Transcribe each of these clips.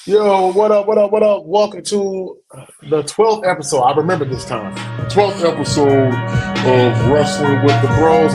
Yo, what up, what up, what up? Welcome to the 12th episode. I remember this time. 12th episode of Wrestling with the Bros.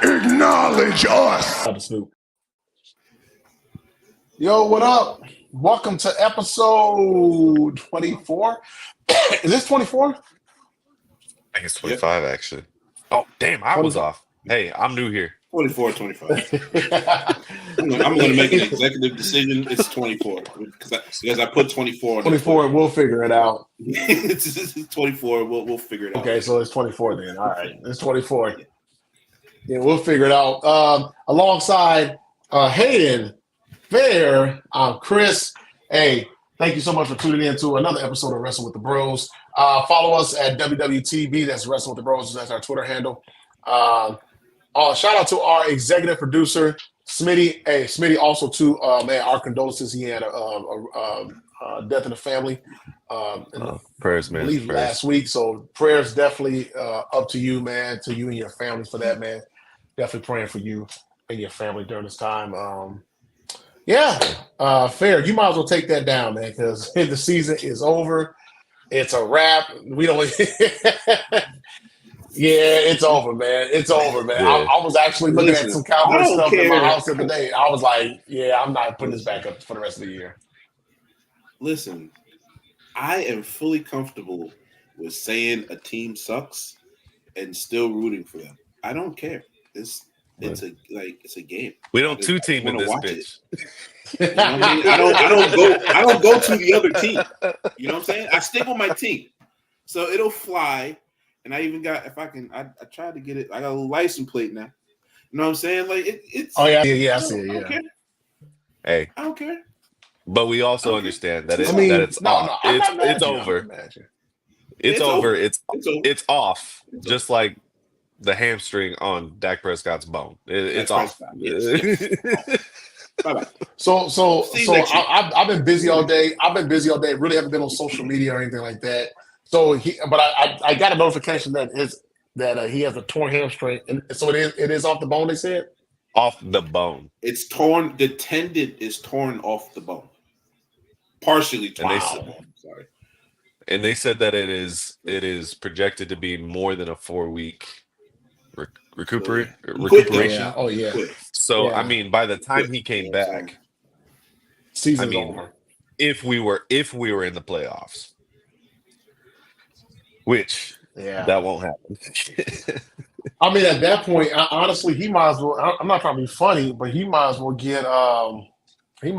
Acknowledge us. Snoop. Yo, what up? Welcome to episode 24. Is this 24? I think it's 25, actually. Oh, damn, I was off. Hey, I'm new here. 24, 25. I'm going to make an executive decision. It's 24 because I put 24. 24, we'll figure it out. It's 24. We'll figure it out. Okay, so it's 24 then. All right, it's 24. Yeah, we'll figure it out. Alongside Hayden, Fair, I'm Chris. Hey, thank you so much for tuning in to another episode of Wrestle with the Bros. Follow us at WWTB. That's Wrestle with the Bros. That's our Twitter handle. Shout out to our executive producer, Smitty. Hey, Smitty, also too, man, our condolences. He had a death in the family. Prayers, man. I believe last week. So prayers definitely up to you, man, to you and your family for that, man. Definitely praying for you and your family during this time. Fair. You might as well take that down, man, because the season is over. It's a wrap. We don't. Yeah, it's over, man. It's over, man. Yeah. I was actually looking at some Cowboy stuff in my house the other care. day. I was like, yeah, I'm not putting this back up for the rest of the year. Listen, I am fully comfortable with saying a team sucks and still rooting for them. I don't care. It's a game. We don't two-team in this bitch. You know what I mean? I don't go to the other team. You know what I'm saying? I stick with my team. So it'll fly. And I even got, I tried to get it. I got a little license plate now. You know what I'm saying? Like it's. Oh yeah, I see it. Yeah. I don't care. Hey, I don't care. but we also understand that it's it's over. It's over. It's off. Just like the hamstring on Dak Prescott's bone. It's off. Yes. Bye-bye. So I've been busy all day. Really haven't been on social media or anything like that. So I got a notification that he has a torn hamstring, and so it is off the bone. They said off the bone. It's torn. The tendon is torn off the bone, partially torn. Sorry. And they said that it is projected to be more than a 4-week recuperation. Yeah. Oh yeah. So I mean, by the time he came back, season's over. If we were in the playoffs. Which that won't happen. I mean, at that point, honestly, he might as well. I'm not trying to be funny, but he might as well get. He's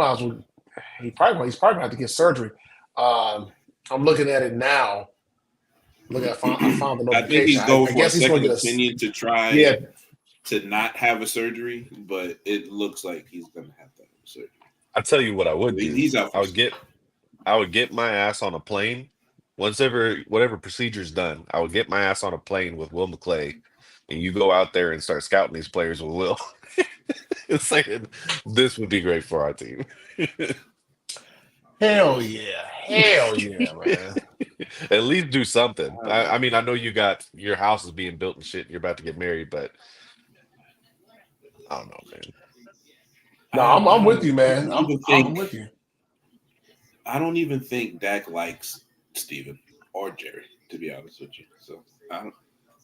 probably gonna have to get surgery. I'm looking at it now. I found the notification. I think he's going for a second get opinion to try to not have a surgery, but it looks like he's gonna have to have a surgery. I'll tell you what I would do. He's out. I would get my ass on a plane. Whatever procedure's done, I would get my ass on a plane with Will McClay, and you go out there and start scouting these players with Will. Saying this would be great for our team. Hell yeah, man. At least do something. I mean, I know your house is being built and shit. And you're about to get married, but I don't know, man. No, I'm with you, man. I'm with you. I don't even think Dak likes Steven or Jerry, to be honest with you. So I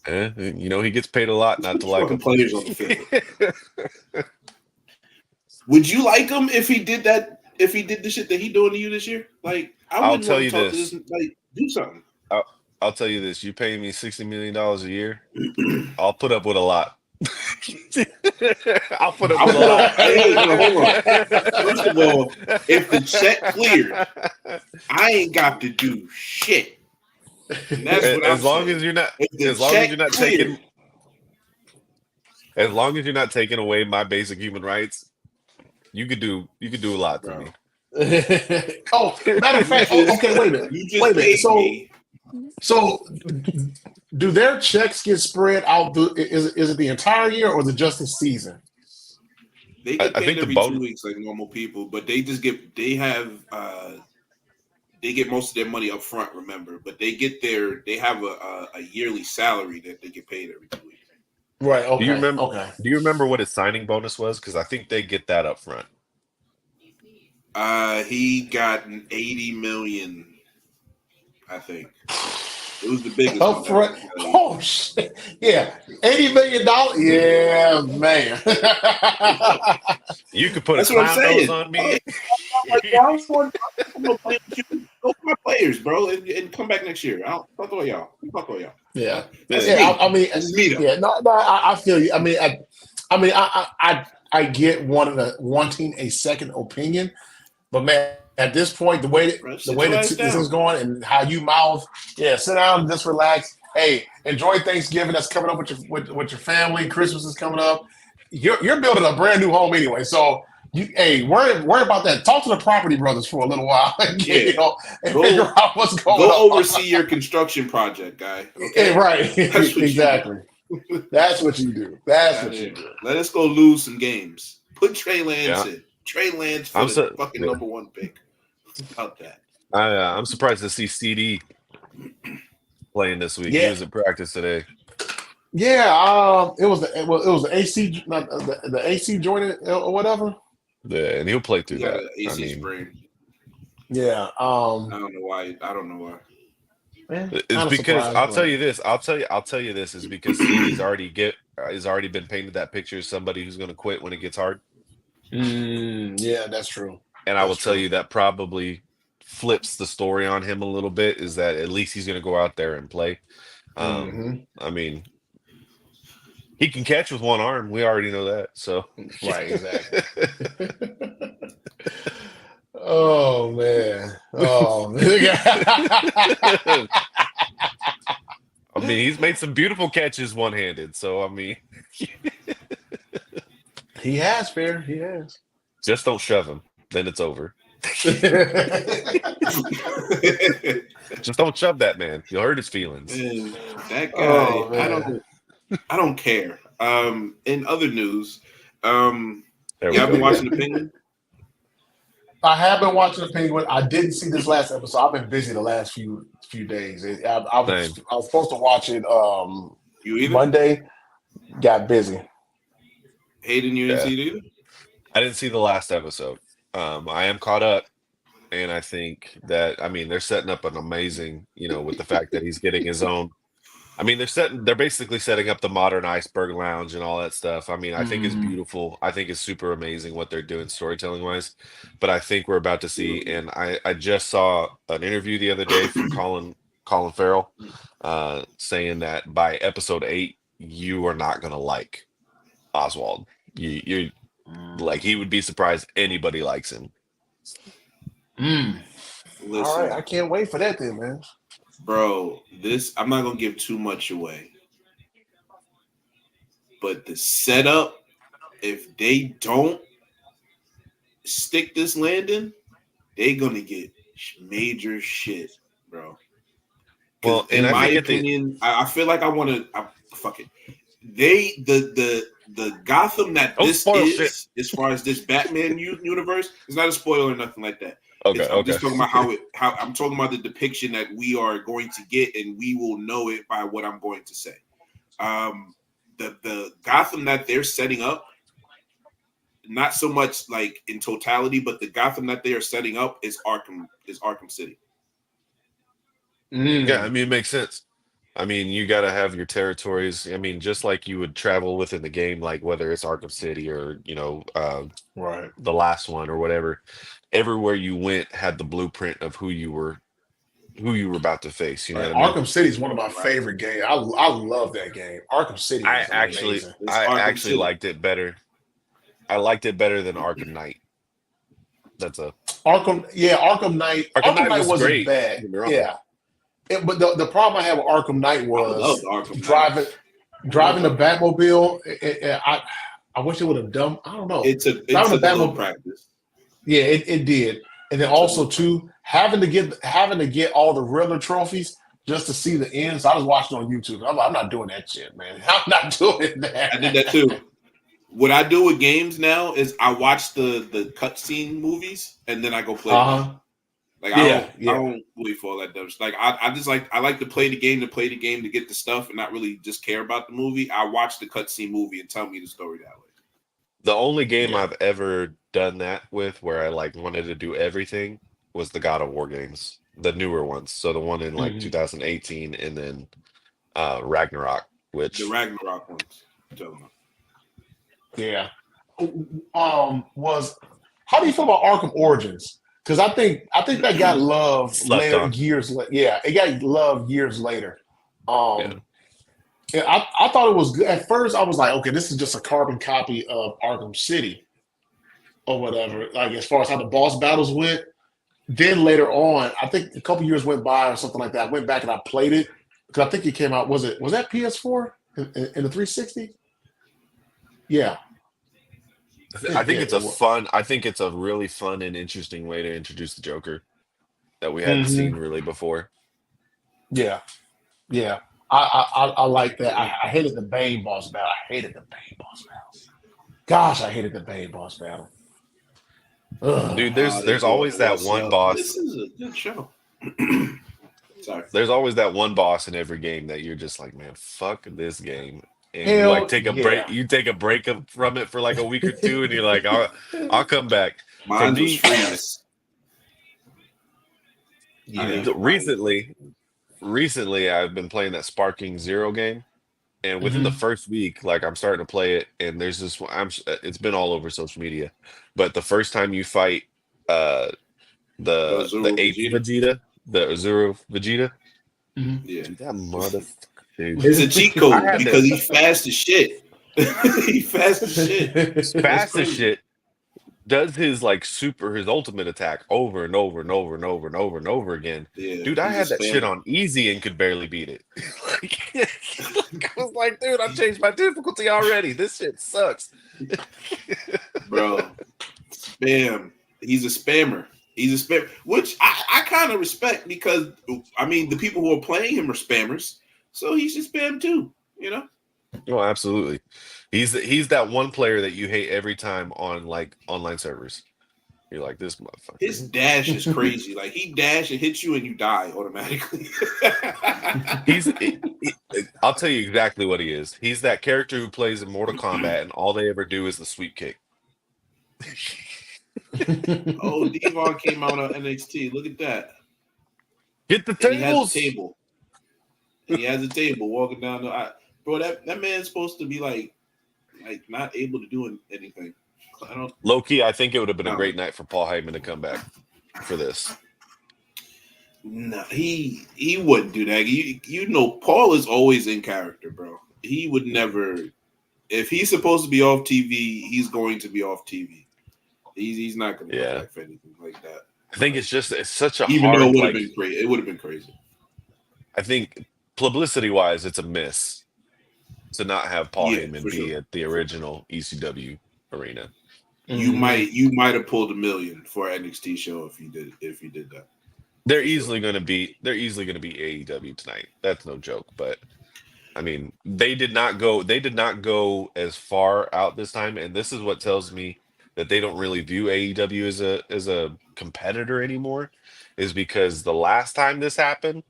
don't. He gets paid a lot not to like him. Players on the field. Would you like him if he did that? If he did the shit that he doing to you this year? Like, I'll tell you this. Like, do something. I'll tell you this. You pay me $60 million a year, I'll put up with a lot. I'll put up with a lot. Hold on. First of all, if the check cleared, I ain't got to do shit. And that's what as long as you're not taking away my basic human rights, you could do a lot to me. Oh, matter of fact, okay, wait a minute. You just Wait a minute. paid me. So, do their checks get spread out? Is it the entire year or is it just the season? They get I paid think the every bonus. 2 weeks like normal people, but they get most of their money up front, remember, but they have a yearly salary that they get paid every 2 weeks. Right. Okay. Do you remember? Okay. Do you remember what his signing bonus was? Because I think they get that up front. He got an 80 million, I think. It was the biggest Up front. Oh shit! Yeah, $80 million. Yeah, man. You could put That's a what I'm clown nose saying. on me. Go for my players, bro, and come back next year. Fuck all y'all. Yeah. That's Yeah. me. I mean, That's me though. yeah. No. I feel you. I mean, I get wanting a second opinion, but man, at this point, the way Bro, this is going and how you mouth, sit down and just relax. Hey, enjoy Thanksgiving. That's coming up with your family. Christmas is coming up. You're building a brand new home anyway, so worry about that. Talk to the property brothers for a little while, and figure out what's going on. Go oversee your construction project, guy. Okay, right? Exactly. That's what you do. That's what you do. Let us go lose some games. Put Trey Lance in. Trey Lance for the fucking number one pick. About that. I'm surprised to see CD playing this week. He was at practice today. Yeah, it was the AC, not the AC joint or whatever. Yeah, and he'll play through that. AC sprain. Yeah. I don't know why. Man, it's because I'll tell you this. I'll tell you this is because CD's already been painted that picture as somebody who's going to quit when it gets hard. Yeah, that's true. And I will tell you that probably flips the story on him a little bit. Is that at least he's going to go out there and play. I mean, he can catch with one arm. We already know that. So right, exactly. Oh man. I mean, he's made some beautiful catches one-handed. So I mean, he has, fair. He has. Just don't shove him. Then it's over. Just don't shove that man. You'll hurt his feelings. Man, that guy, I don't care. In other news, I've been watching The Penguin. I have been watching The Penguin. I didn't see this last episode. I've been busy the last few days. I was supposed to watch it Monday. Got busy. Hayden, you didn't see it either? I didn't see the last episode. I am caught up, and I think that they're setting up an amazing, with the fact that he's getting his own. I mean, they're basically setting up the modern iceberg lounge and all that stuff. I mean, I think it's beautiful. I think it's super amazing what they're doing storytelling wise. But I think we're about to see, and I just saw an interview the other day from Colin Farrell saying that by episode 8, you are not gonna like Oswald. You're like, he would be surprised anybody likes him. Listen, all right, I can't wait for that then, man. Bro, I'm not gonna give too much away, but the setup, if they don't stick this landing, they're gonna get major shit, bro. Well, in my opinion, I feel like I want to. Fuck it. The Gotham that this is, as far as this Batman universe, is not a spoiler or nothing like that. Okay. I'm just talking about how I'm talking about the depiction that we are going to get, and we will know it by what I'm going to say. The Gotham that they're setting up, not so much like in totality, but the Gotham that they are setting up is Arkham City. Yeah, I mean, it makes sense. I mean, you got to have your territories. I mean, just like you would travel within the game, like whether it's Arkham City or, right, the last one or whatever, everywhere you went had the blueprint of who you were about to face. You know, what Arkham City is one of my favorite games. I love that game. Arkham City. I actually liked it better. I liked it better than Arkham Knight. That's a Arkham. Yeah, Arkham Knight. Arkham Knight wasn't great. bad. Yeah. But the problem I had with Arkham Knight was driving the Batmobile. I wish it would have done. I don't know. It took a little practice. Yeah, it did. and then also too having to get all the Riddler trophies just to see the end. So I was watching on YouTube. I'm not doing that shit, man. I'm not doing that. I did that too. What I do with games now is I watch the cutscene movies and then I go play. Like I don't wait for all that dumb. Like I like to play the game to get the stuff and not really just care about the movie. I watch the cutscene movie and tell me the story that way. The only game I've ever done that with where I like wanted to do everything was the God of War games, the newer ones. So the one in like 2018 and then Ragnarok, which the Ragnarok ones. Yeah. Was how do you feel about Arkham Origins? Because I think that got love later, years later. Yeah, it got love years later. And I thought it was good. At first, I was like, okay, this is just a carbon copy of Arkham City or whatever, like as far as how the boss battles went. Then later on, I think a couple years went by or something like that. I went back and I played it because I think it came out. Was that PS4 in the 360? Yeah. I think it's a really fun and interesting way to introduce the Joker that we hadn't seen really before. Yeah. I like that. I hated the Bane boss battle. Gosh, I hated the Bane boss battle. Ugh. Dude, there's always that one boss. This is a good show. Sorry. There's always that one boss in every game that you're just like, man, fuck this game. And Hell, you like take a break. You take a break from it for like a week or two, and you're like, I'll come back. Mine was Freeze. Recently, I've been playing that Sparking Zero game, and within the first week, like I'm starting to play it, and there's this. It's been all over social media, but the first time you fight the eighth Vegeta, the Azuro Vegeta, yeah, dude, that motherfucker. It's a cheat code because he's fast as shit. He's fast as shit. Fast as shit. Does his his ultimate attack over and over and over and over and over and over again. Yeah, dude, I had that shit on easy and could barely beat it. I was like, dude, I changed my difficulty already. This shit sucks. Bro, spam. He's a spammer. Which I kind of respect because, I mean, the people who are playing him are spammers. So he should spam too, you know? Oh, absolutely. He's that one player that you hate every time on like online servers. You're like, this motherfucker. His dash is crazy. Like he dash and hits you and you die automatically. I'll tell you exactly what he is. He's that character who plays in Mortal Kombat and all they ever do is the sweep kick. Oh, Devon came out on NXT. Look at that. Get the tables. He has a table walking down the bro, that man's supposed to be like not able to do anything. Low key, I think it would have been a great night for Paul Heyman to come back for this. No, he wouldn't do that. You know, Paul is always in character, bro. He would never. If he's supposed to be off TV, he's going to be off TV. He's not going to come back for anything like that. I think it's such a even hard, though it would have been crazy. It would have been crazy. I think publicity-wise, it's a miss to not have Paul Heyman be at the original ECW arena. You might have pulled $1 million for an NXT show if you did that. They're easily going to be AEW tonight. That's no joke. But I mean, they did not go as far out this time, and this is what tells me that they don't really view AEW as a competitor anymore, is because the last time this happened,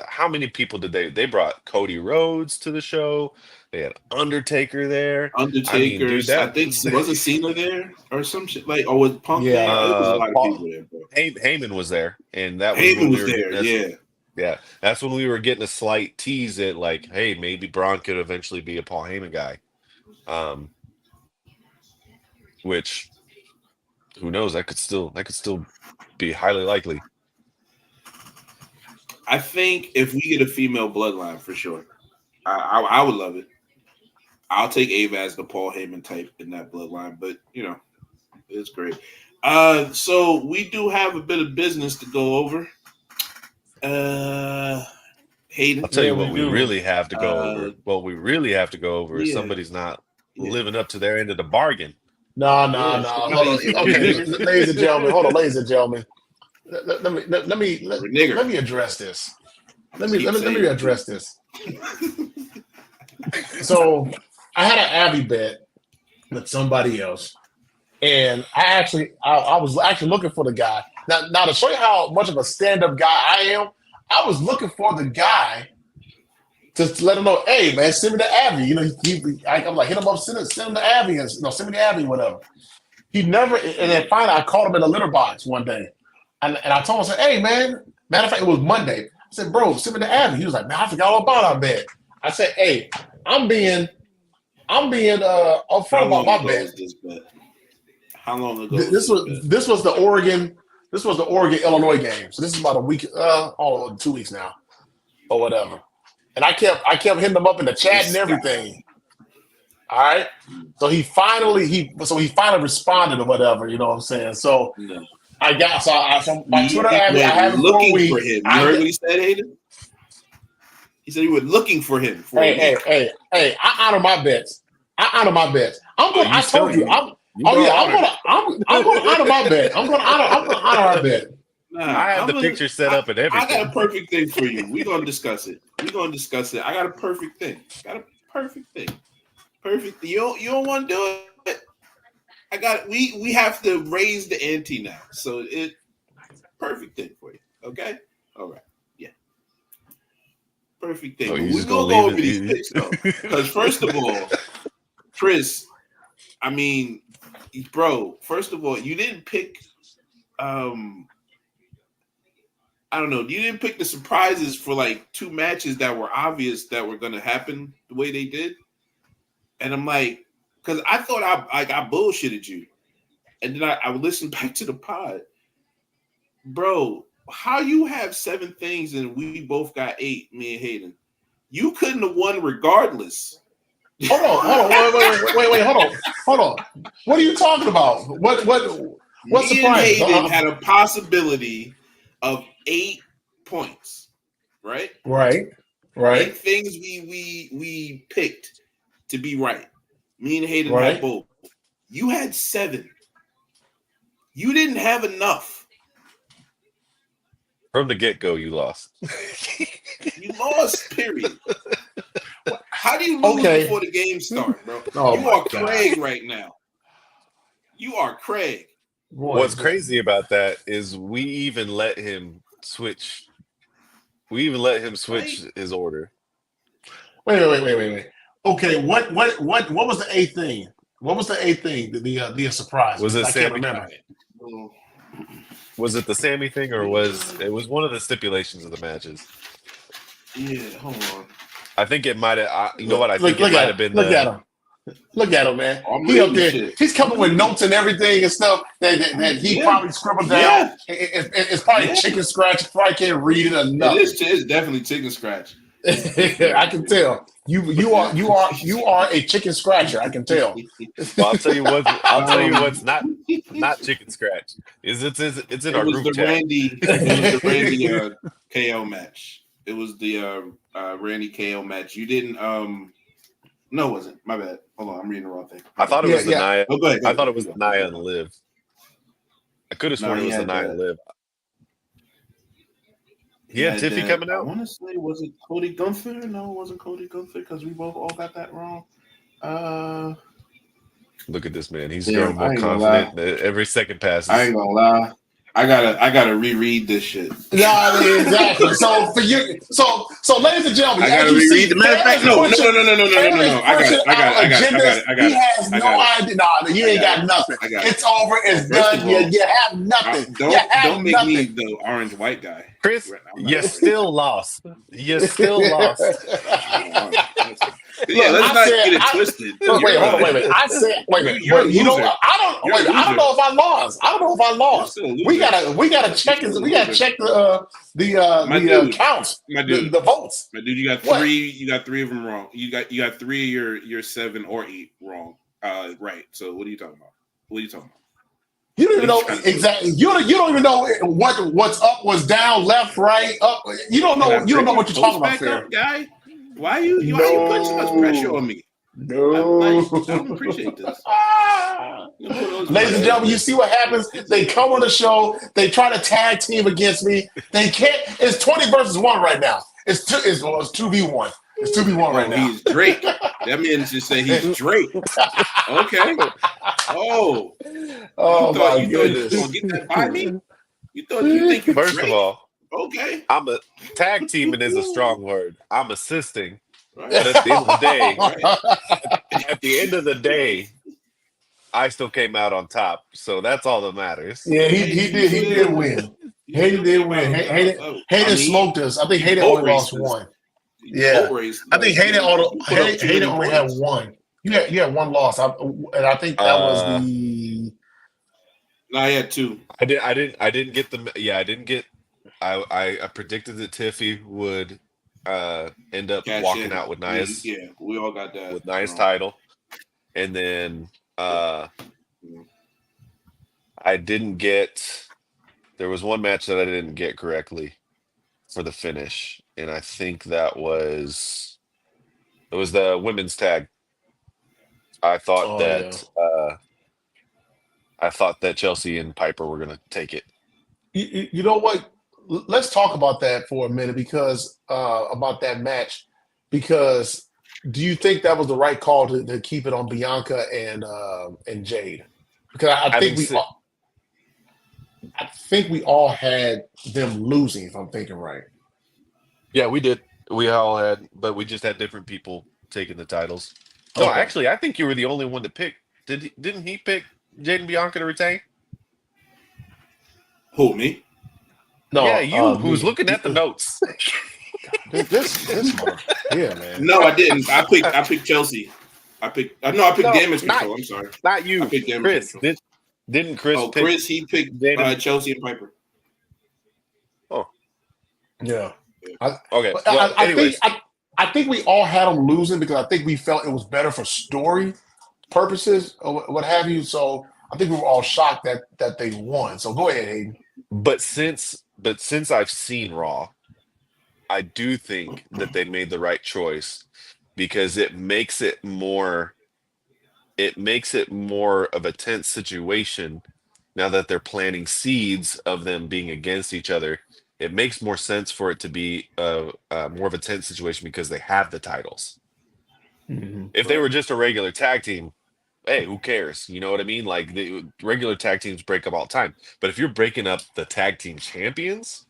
how many people did they brought Cody Rhodes to the show? They had Undertaker there. I think wasn't Cena there or some shit or was Punk there? There was a lot of people there, bro. Heyman was there, and that Heyman was there. Yeah, that's when we were getting a slight tease at like, hey, maybe Braun could eventually be a Paul Heyman guy. Which, who knows? That could still be highly likely. I think if we get a female bloodline, for sure, I would love it. I'll take Ava as the Paul Heyman type in that bloodline, but it's great. So we do have a bit of business to go over. Hayden, I'll tell you what we really have to go over. What we really have to go over is somebody's not living up to their end of the bargain. No. Hold on. Okay, ladies and gentlemen. Hold on, ladies and gentlemen. Let me address this. Let me address this. So I had an Abby bet with somebody else, and I was actually looking for the guy. Now to show you how much of a stand-up guy I am, I was looking for the guy to let him know, hey man, send me the Abby. You know, I'm like, hit him up, send him the Abby, and send me the Abby, whatever. He never, and then finally I called him in a litter box one day, and I told him, I said, hey man, matter of fact, it was Monday. I said, bro, send me the Abby. He was like, man, I forgot all about our bet. I said, hey, I'm being upfront about my bet. How long ago? This was the Oregon Illinois game. So this is about a week, 2 weeks now, or whatever. And I kept hitting him up in the chat and everything. All right. So he finally responded or whatever. You know what I'm saying? So no. I got my Twitter ad. I have looking for him. You heard what he said, Hayden? He said you were looking for him. Hey! I honor my bets. I'm going. I told you. I'm going to honor my bet. I'm going to honor our bet. Nah, I have the picture set up and everything. I got a perfect thing for you. We're gonna discuss it. I got a perfect thing. Perfect. You don't want to do it. I got it. We have to raise the ante now. So it perfect thing for you. Okay? All right. Yeah. Perfect thing. So we're gonna go over these picks though. Because first of all, Chris, I mean, bro, first of all, you didn't pick I don't know. You didn't pick the surprises for like two matches that were obvious that were going to happen the way they did. And I'm like, because I thought I bullshitted you. And then I listened back to the pod. Bro, how you have 7 things and we both got 8, me and Hayden. You couldn't have won regardless. Hold on. Wait, hold on. What are you talking about? What surprise? Hayden had a possibility of 8 points, right? Right. 8 things we picked to be right. Me and Hayden had both. You had 7. You didn't have enough. From the get-go, you lost. You lost, period. How do you lose before the game starts, bro? You are Craig right now. You are Craig. What's crazy about that is we even let him switch. We even let him switch his order. Wait. Okay, what was the 8th thing? What was the 8th thing? The surprise? Was it I can't remember. Was it the Sammy thing, or was one of the stipulations of the matches? Yeah, hold on. I think it might have. You know what? I think it might have been. Look at him. Look at him, man. He up there. Shit. He's coming with notes and everything and stuff that he probably scribbled down. It's probably chicken scratch. Probably can't read it or nothing. It's definitely chicken scratch. I can tell. You are a chicken scratcher. I can tell. Well, I'll tell you what's not chicken scratch. It's in our group chat. It was the Randy KO match. It was the Randy KO match. You didn't. No, it wasn't. My bad. Hold on, I'm reading the wrong thing. I thought it was the Nia. Oh, go ahead. I thought it was the Nia and Liv. I could have sworn it was the Nia and Liv. Yeah, Tiffy coming out. I want to say, was it Cody Gunther? No, it wasn't Cody Gunther because we both all got that wrong. Look at this man. He's growing more confident every second passes. I ain't gonna lie. I gotta reread this shit. Yeah, exactly. So for you, so ladies and gentlemen, I gotta reread. The matter of fact, no. I got it. He has no idea. No, you ain't got nothing. It's over. It's done. You have nothing. Don't make me the orange white guy. Chris, you still lost. You still lost. Yeah, let's not get it twisted. Wait. I said, wait. You know, I don't know if I lost. We gotta check the counts. The votes. My dude, you got 3. You got 3 of them wrong. You got 3 of your 7 or 8 wrong. Right. So what are you talking about? You don't even know exactly. You don't even know what's up, what's down, left, right, up. You don't know. You don't know what you're talking about, there, guy. Why you putting so much pressure on me? No, I don't appreciate this. Ladies and gentlemen, you see what happens? They come on the show. They try to tag team against me. They can't. It's 20 versus 1 right now. It's 2v1. It's 2v1 right now. He's Drake. That man just said he's Drake. Okay. Oh. Oh, my you goodness. thought you were going to get that by me? You think you're First Drake? of all, okay. I'm a tag teaming is a strong word. I'm assisting. Right. But at the end of the day, at the end of the day, I still came out on top. So that's all that matters. Yeah, he did win. Hayden did win. Hayden smoked us. I think Hayden only lost one. Yeah. I think Hayden only had one. You had one loss. And I think that was the No, I had two. I didn't get the I didn't get I predicted that Tiffy would end up walking out with Nia's. Yeah, we all got that with Nia's title. And then I didn't get there was one match that I didn't get correctly for the finish. And I think it was the women's tag. I thought that Chelsea and Piper were gonna take it. You know what? Let's talk about that for a minute because about that match. Because do you think that was the right call to keep it on Bianca and Jade? Because I think we all had them losing. If I'm thinking right. Yeah, we did. We all had, but we just had different people taking the titles. No, actually, I think you were the only one to pick. Didn't he pick Jade and Bianca to retain? Who, me? No, yeah, you. Who's looking at the notes? This month. Yeah, man. No, I didn't. I picked Chelsea. I picked Damage Control. I'm sorry. Not you. I picked Damage Control. Didn't Chris? Oh, Chris. He picked Chelsea and Piper. Oh, yeah. Okay. Well, I think we all had them losing because I think we felt it was better for story purposes or what have you. So I think we were all shocked that they won. So go ahead, Hayden. But since I've seen Raw, I do think that they made the right choice because it makes it more of a tense situation now that they're planting seeds of them being against each other. It makes more sense for it to be more of a tense situation because they have the titles. Mm-hmm. If they were just a regular tag team, hey, who cares? You know what I mean? Like the regular tag teams break up all the time. But if you're breaking up the tag team champions,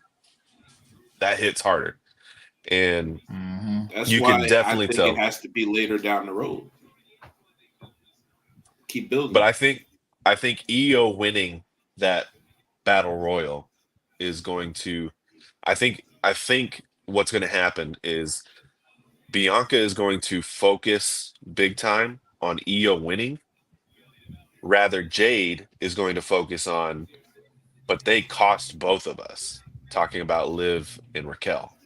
that hits harder. And that's you why can definitely tell it has to be later down the road. Keep building. But I think EO winning that battle royal is going to I think what's going to happen is Bianca is going to focus big time on EO winning. Rather, Jade is going to focus on, but they cost both of us, talking about Liv and Raquel.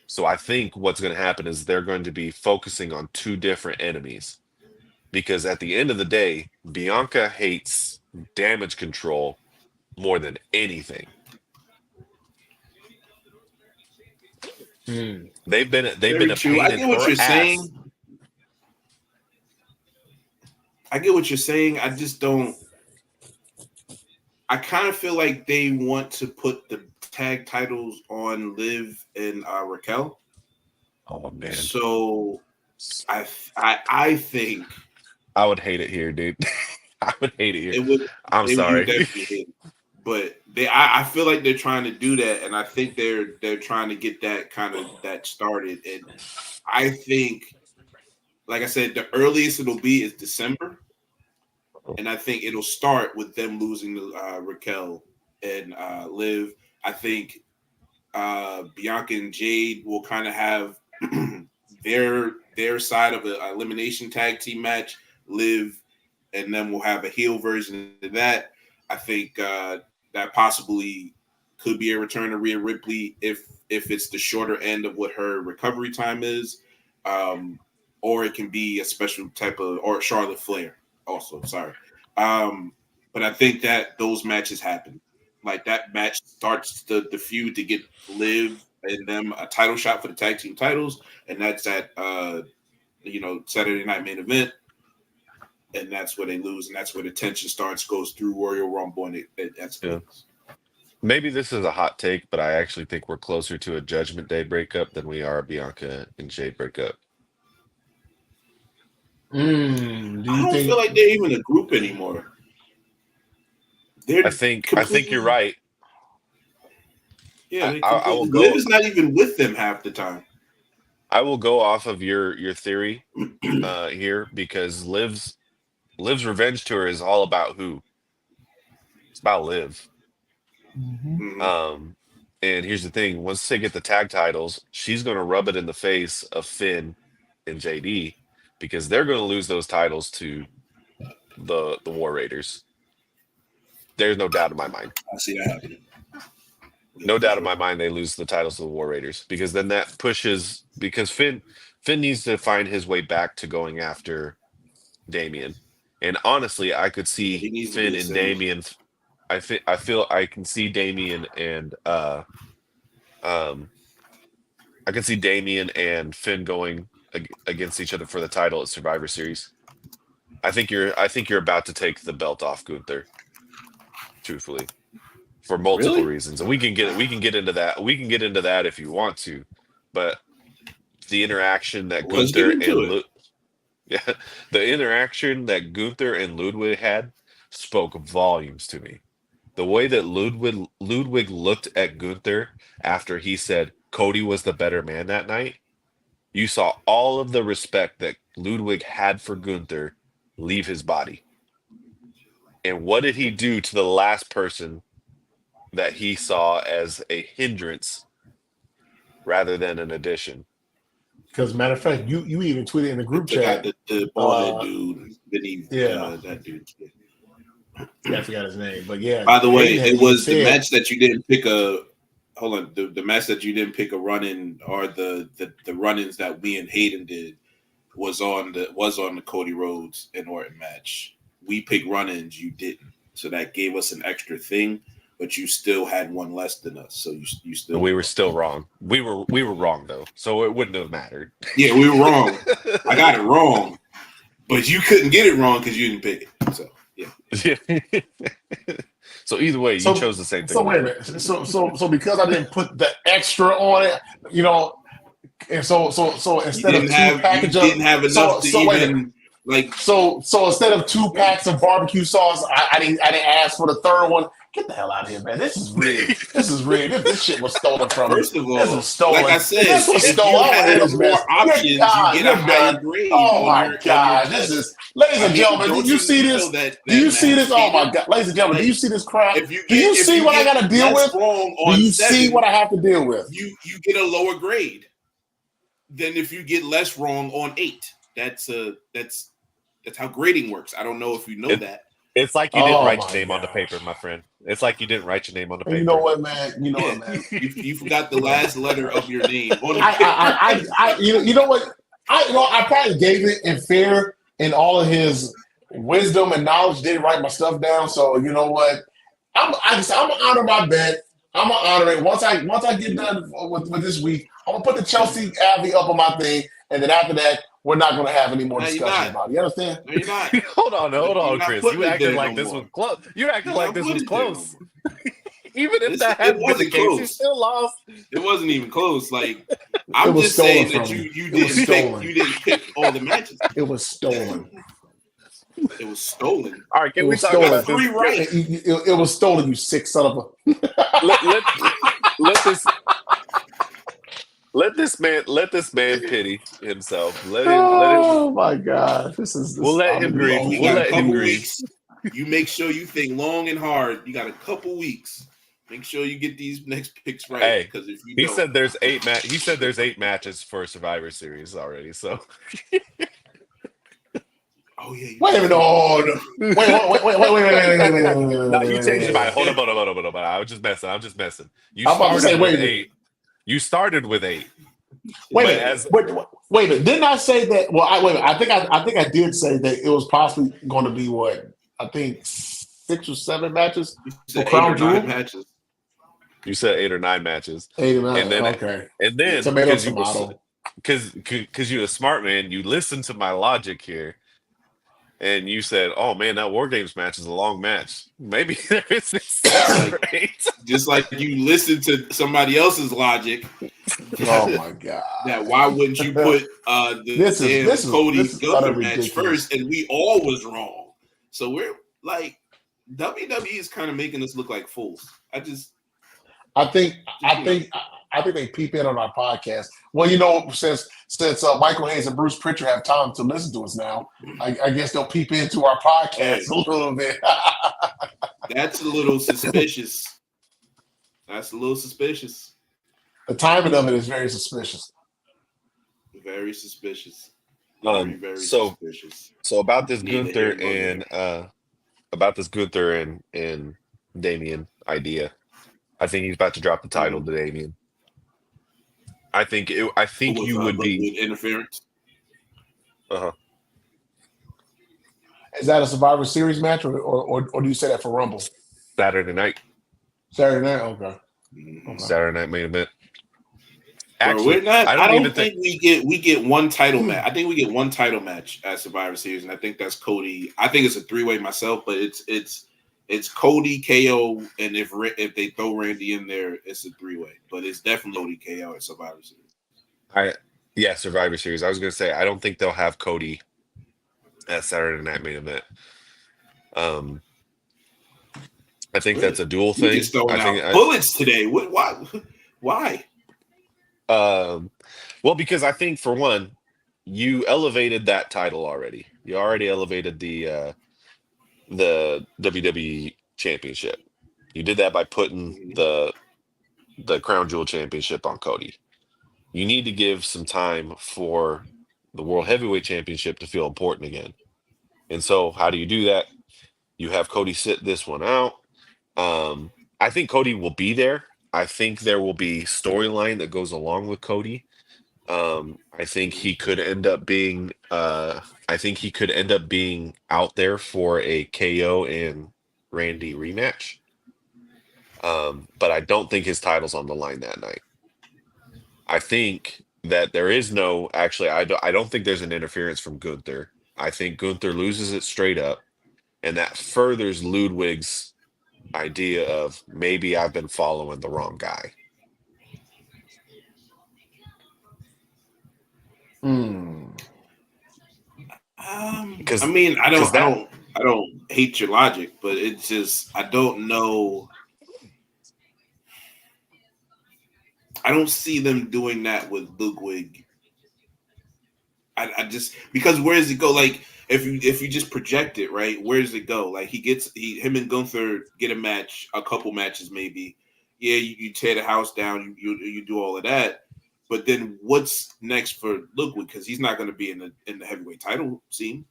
So I think what's going to happen is they're going to be focusing on two different enemies. Because at the end of the day, Bianca hates Damage Control more than anything. They've been a pain in her ass. I get what you're saying. I just don't. I kind of feel like they want to put the tag titles on Liv and Raquel. Oh man! So I think I would hate it here, dude. I would hate it here. It would. I'm sorry, but I feel like they're trying to do that, and I think they're trying to get that started. And I think, like I said, the earliest it'll be is December, and I think it'll start with them losing Raquel and Liv. I think Bianca and Jade will kind of have their side of an elimination tag team match, Liv, and then we'll have a heel version of that. I think that possibly could be a return of Rhea Ripley if it's the shorter end of what her recovery time is, or it can be a special type of, or Charlotte Flair also. Sorry, but I think that those matches happen. Like that match starts the feud to get Liv and them a title shot for the tag team titles, and that's at Saturday Night Main Event. and that's where they lose, and that's where the tension goes through Royal Rumble, and it escalates. Maybe this is a hot take, but I actually think we're closer to a Judgment Day breakup than we are a Bianca and Jay breakup. Do you I don't think? feel like they're even a group anymore. I think you're right. Yeah, I will go. Liv is not even with them half the time. I will go off of your theory here because Liv's revenge tour is all about who? It's about Liv. Mm-hmm. And here's the thing: once they get the tag titles, she's going to rub it in the face of Finn and JD because they're going to lose those titles to the War Raiders. There's no doubt in my mind. I see that happening. No doubt in my mind they lose the titles to the War Raiders because then that pushes because Finn needs to find his way back to going after Damian. And honestly, I could see Finn and Damian. I feel I can see Damian and I can see Damian and Finn going against each other for the title at Survivor Series. I think you're about to take the belt off Gunther. Truthfully. For multiple reasons, and we can get into that. We can get into that if you want to, but the interaction that Gunther and the interaction that Gunther and Ludwig had spoke volumes to me. The way that Ludwig looked at Gunther after he said Cody was the better man that night, you saw all of the respect that Ludwig had for Gunther leave his body. And what did he do to the last person that he saw as a hindrance rather than an addition? Because matter of fact, you even tweeted in the group chat. The bald dude, that dude. Yeah, I forgot his name, but yeah. By the way, it was the match that you didn't pick a. Hold on, the match that you didn't pick a run-in, or the run-ins that we and Hayden did was on the Cody Rhodes and Orton match. We picked run-ins, you didn't, so that gave us an extra thing. But you still had one less than us, so you still. We were still wrong. We were wrong though, so it wouldn't have mattered. Yeah, we were wrong. I got it wrong, but you couldn't get it wrong because you didn't pick it. So yeah. So either way, you chose the same thing. So wait a minute. So because I didn't put the extra on it, and so instead of two packages, you didn't have enough to even. So instead of 2 packs of barbecue sauce, I didn't ask for the third one. Get the hell out of here, man! This is rigged. This shit was stolen from me. First of all, this was stolen. Like I said, this was if stolen. you had more options, you get a higher grade. Oh my god! This is, ladies and gentlemen. Do you see this? Do you see this? Oh my god, ladies and gentlemen, do you see this crap? Do you see what I got to deal with? Do you see what I have to deal with? You get a lower grade than if you get less wrong on 8. That's how grading works. I don't know if you know that. It's like you didn't write your name on the paper, my friend. It's like you didn't write your name on the paper. You know what, man? You forgot the last letter of your name. You know what? I probably gave it in fair in all of his wisdom and knowledge. Didn't write my stuff down, so you know what? I'm gonna honor my bet. I'm gonna honor it once I get done with this week. I'm gonna put the Chelsea Abbey up on my thing, and then after that, we're not going to have any more discussion about it. You understand? No, you're not. Hold on, Chris. You acted like this was close. You acted like this was close. Even if that hadn't been the case, you still lost. It wasn't even close. Like I'm just saying that you didn't pick all the matches. It was stolen. It was stolen. All right, can we talk about 3 right? It was stolen. You sick son of a. Let this man pity himself. Oh my God! We'll let him grieve. We'll let him grieve. You make sure you think long and hard. You got a couple weeks. Make sure you get these next picks right. Because if you said there's 8 He said there's 8 matches for Survivor Series already. So. Oh yeah. Wait a minute. Oh, no. Wait. No, you changed your mind. Hold on. I was just messing. You started with 8. Wait a minute. Didn't I say that? Well, I think I did say that it was possibly going to be what? I think 6 or 7 matches for Crown Jewel. Matches. You said 8 or 9 matches. 8 or 9. And then, okay. And then because you're a smart man, you listen to my logic here. and you said, "Oh man, that War Games match is a long match." Maybe there is this rate. Just like you listen to somebody else's logic. Oh my god! That why wouldn't you put the Cody Gunther match ridiculous. first? And we all was wrong. So we're like WWE is kind of making us look like fools. I think they peep in on our podcast. Well, since Michael Hayes and Bruce Pritchard have time to listen to us now, I guess they'll peep into our podcast a little bit. That's a little suspicious. That's a little suspicious. The timing of it is very suspicious. Very suspicious. Very suspicious. So about this Gunther and Damian idea. I think he's about to drop the title to Damian. I think you would be interference. Is that a Survivor Series match, or do you say that for Rumble? Saturday night. Okay. Saturday night main event. Actually, I don't think we get one title match. I think we get one title match at Survivor Series, and I think that's Cody. I think it's a 3-way myself, but it's Cody, KO, and if they throw Randy in there, it's a 3-way. But it's definitely Cody, KO at Survivor Series. Survivor Series. I was gonna say I don't think they'll have Cody at Saturday night main event. I think that's a dual thing. Just throwing out bullets today. Why? Well, because I think for one, you elevated that title already. You already elevated the WWE Championship. You did that by putting the Crown Jewel Championship on Cody. You need to give some time for the World Heavyweight Championship to feel important again. And so, how do you do that? You have Cody sit this one out. I think Cody will be there. I think there will be storyline that goes along with Cody. I think he could end up being. I think he could end up being out there for a KO and Randy rematch. But I don't think his title's on the line that night. I think that there is no. Actually, I don't think there's an interference from Gunther. I think Gunther loses it straight up, and that furthers Ludwig's idea of maybe I've been following the wrong guy. I mean, I don't hate your logic, but it's just I don't know. I don't see them doing that with Ludwig. I just because where does it go? Like if you just project it, right? Where does it go? Like him and Gunther get a match, a couple matches maybe. Yeah, you tear the house down, you do all of that. But then what's next for Ludwig? Because he's not going to be in the heavyweight title scene.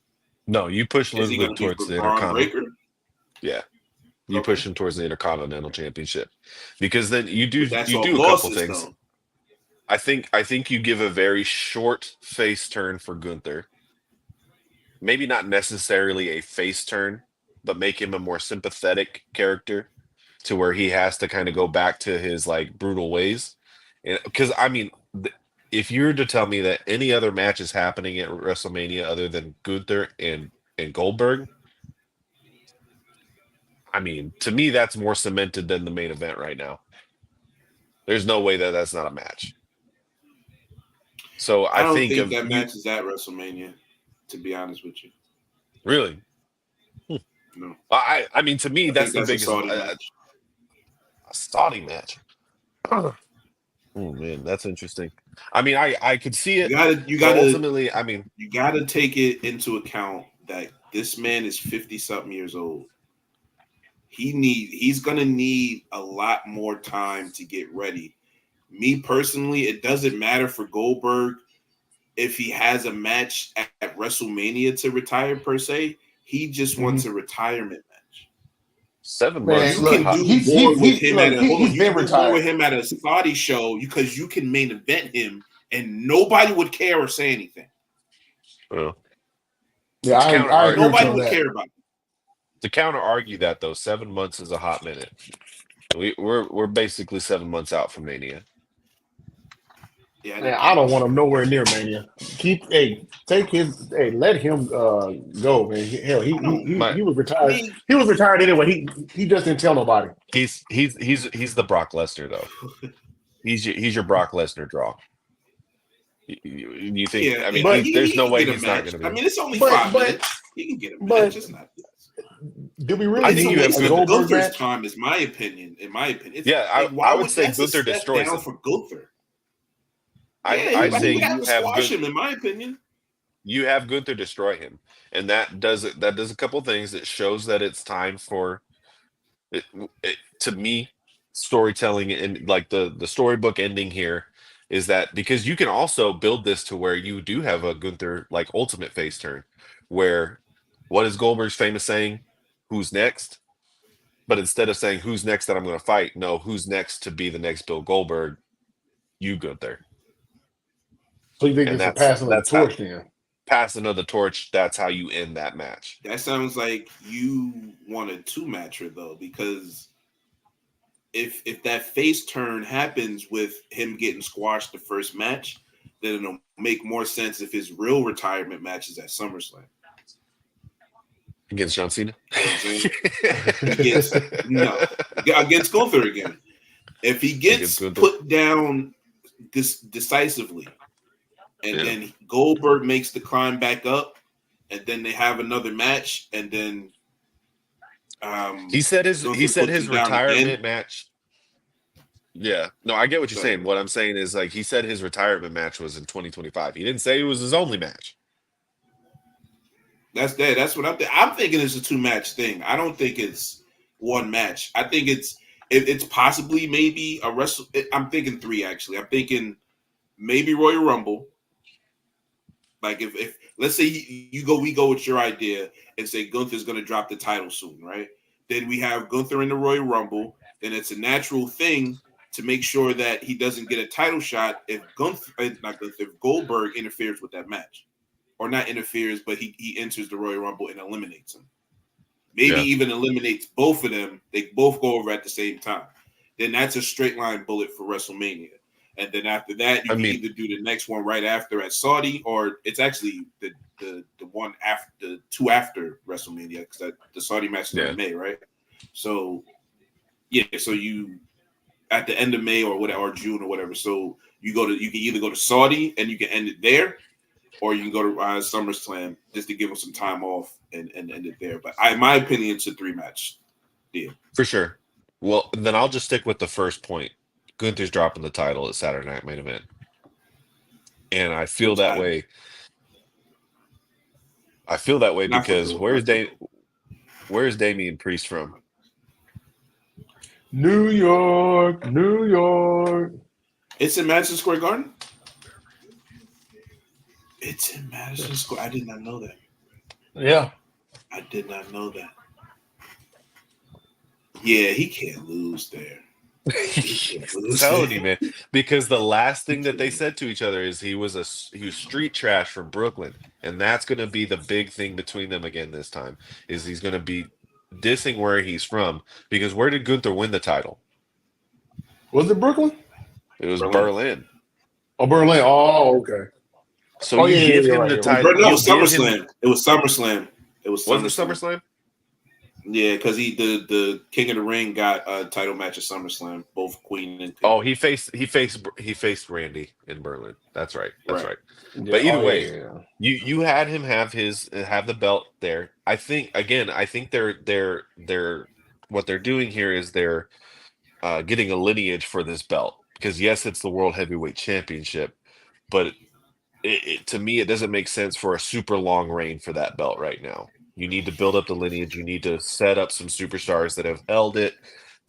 No, you push Ludwig towards the Intercontinental. Yeah, you push him towards the Intercontinental Championship because then you do a couple things. Though. I think you give a very short face turn for Gunther. Maybe not necessarily a face turn, but make him a more sympathetic character to where he has to kind of go back to his like brutal ways. Because I mean, if you were to tell me that any other match is happening at WrestleMania other than Gunther and Goldberg, I mean, to me that's more cemented than the main event right now. There's no way that that's not a match. So I don't think that match is at WrestleMania. To be honest with you, really? No. I mean, to me, that's the biggest Saudi match. Oh man, that's interesting. I mean, I could see it. You gotta ultimately. I mean, you gotta take it into account that this man is 50-something years old. He's gonna need a lot more time to get ready. Me personally, it doesn't matter for Goldberg if he has a match at WrestleMania to retire per se. He just wants a retirement match. 7 months. You can do more with him at a Saudi show because you can main event him and nobody would care or say anything. Well, yeah, nobody would care about it. To counter argue that though, 7 months is a hot minute. We're basically 7 months out from Mania. Yeah, I Man, didn't I care don't about want him Shorty. nowhere near Mania. Let him go, man. Hell, I don't. My he was I retired. mean, He was retired anyway. He just didn't tell nobody. he's the Brock Lesnar though. He's your Brock Lesnar draw. You think? yeah, I mean, But there's he no can way get a he's not match. going to I be. mean, it's only but 5 minutes. He can get a match. but It's not. do we But really I it's think a need you have waste a of Gunther. Goldberg Gunther's match? time, is my opinion. In my opinion, it's Yeah, like, I why would would say that's a Gunther step destroys down him. for Gunther? I Yeah, I he say would have to squash him, in my opinion. you have Gunther destroy him, and that does a couple things. It shows that it's time for it, to me, storytelling and like the storybook ending here is that because you can also build this to where you do have a Gunther like ultimate face turn, where what is Goldberg's famous saying? Who's next? But instead of saying who's next that I'm going to fight, no, who's next to be the next Bill Goldberg? You Gunther, So you think and it's a that's passing of the that's how torch then? passing of the torch. That's how you end that match. That sounds like you want a two-matcher though, because if that face turn happens with him getting squashed the first match, then it'll make more sense if his real retirement match is at SummerSlam. Against John Cena. You know what I'm saying? Against Gunther again. If he Against gets Gunther. put down decisively, and Yeah. then Goldberg makes the climb back up, and then they have another match, and then He said his Gunther puts him down retirement again. match. Yeah. No, I get what you're Go saying. ahead. What I'm saying is like he said his retirement match was in 2025. He didn't say it was his only match. That's that. That's what I'm thinking. It's a two-match thing. I don't think it's one match. I think it's possibly maybe a wrestle. I'm thinking three actually. I'm thinking maybe Royal Rumble. Like if let's say we go with your idea and say Gunther's going to drop the title soon, right? Then we have Gunther in the Royal Rumble. Then it's a natural thing to make sure that he doesn't get a title shot if if Goldberg interferes with that match, or not interferes, but he enters the Royal Rumble and eliminates him. Maybe Yeah. even eliminates both of them. They both go over at the same time. Then that's a straight line bullet for WrestleMania. And then after that, you I can mean, either do the next one right after at Saudi, or it's actually the one after the two after WrestleMania, because the Saudi match is yeah. in May, right? So yeah, so you at the end of May or whatever, or June or whatever. So you can either go to Saudi and you can end it there, or you can go to SummerSlam just to give them some time off and end it there. But in my opinion, it's a three-match deal. For sure. Well, then I'll just stick with the first point. Gunther's dropping the title at Saturday Night Main Event. And I feel It's that gotta way. I feel that way not for because Gold, not for Gold. where's Damian Priest from? New York, New York. It's in Madison Square Garden. It's in Madison Square. I did not know that. Yeah. I did not know that. Yeah, he can't lose there. He can't lose Telling there. you, man. Because the last thing that they said to each other is he was street trash from Brooklyn, and that's going to be the big thing between them again this time. Is he's going to be dissing where he's from? Because where did Gunther win the title? Was it Brooklyn? It was Berlin. Berlin. Oh, Berlin. Oh, okay. So Oh, you yeah, give you're him right, the you're right. title. No, it You was give him. SummerSlam. It was SummerSlam. It was Was it SummerSlam. SummerSlam? Yeah, because the King of the Ring got a title match at SummerSlam, both Queen and King. Oh, he faced Randy in Berlin. That's right. That's right. Yeah. But either Oh, way, yeah. you had him have the belt there. I think they're what they're doing here is they're getting a lineage for this belt because yes, it's the World Heavyweight Championship, but to me it doesn't make sense for a super long reign for that belt right now. You need to build up the lineage. You need to set up some superstars that have held it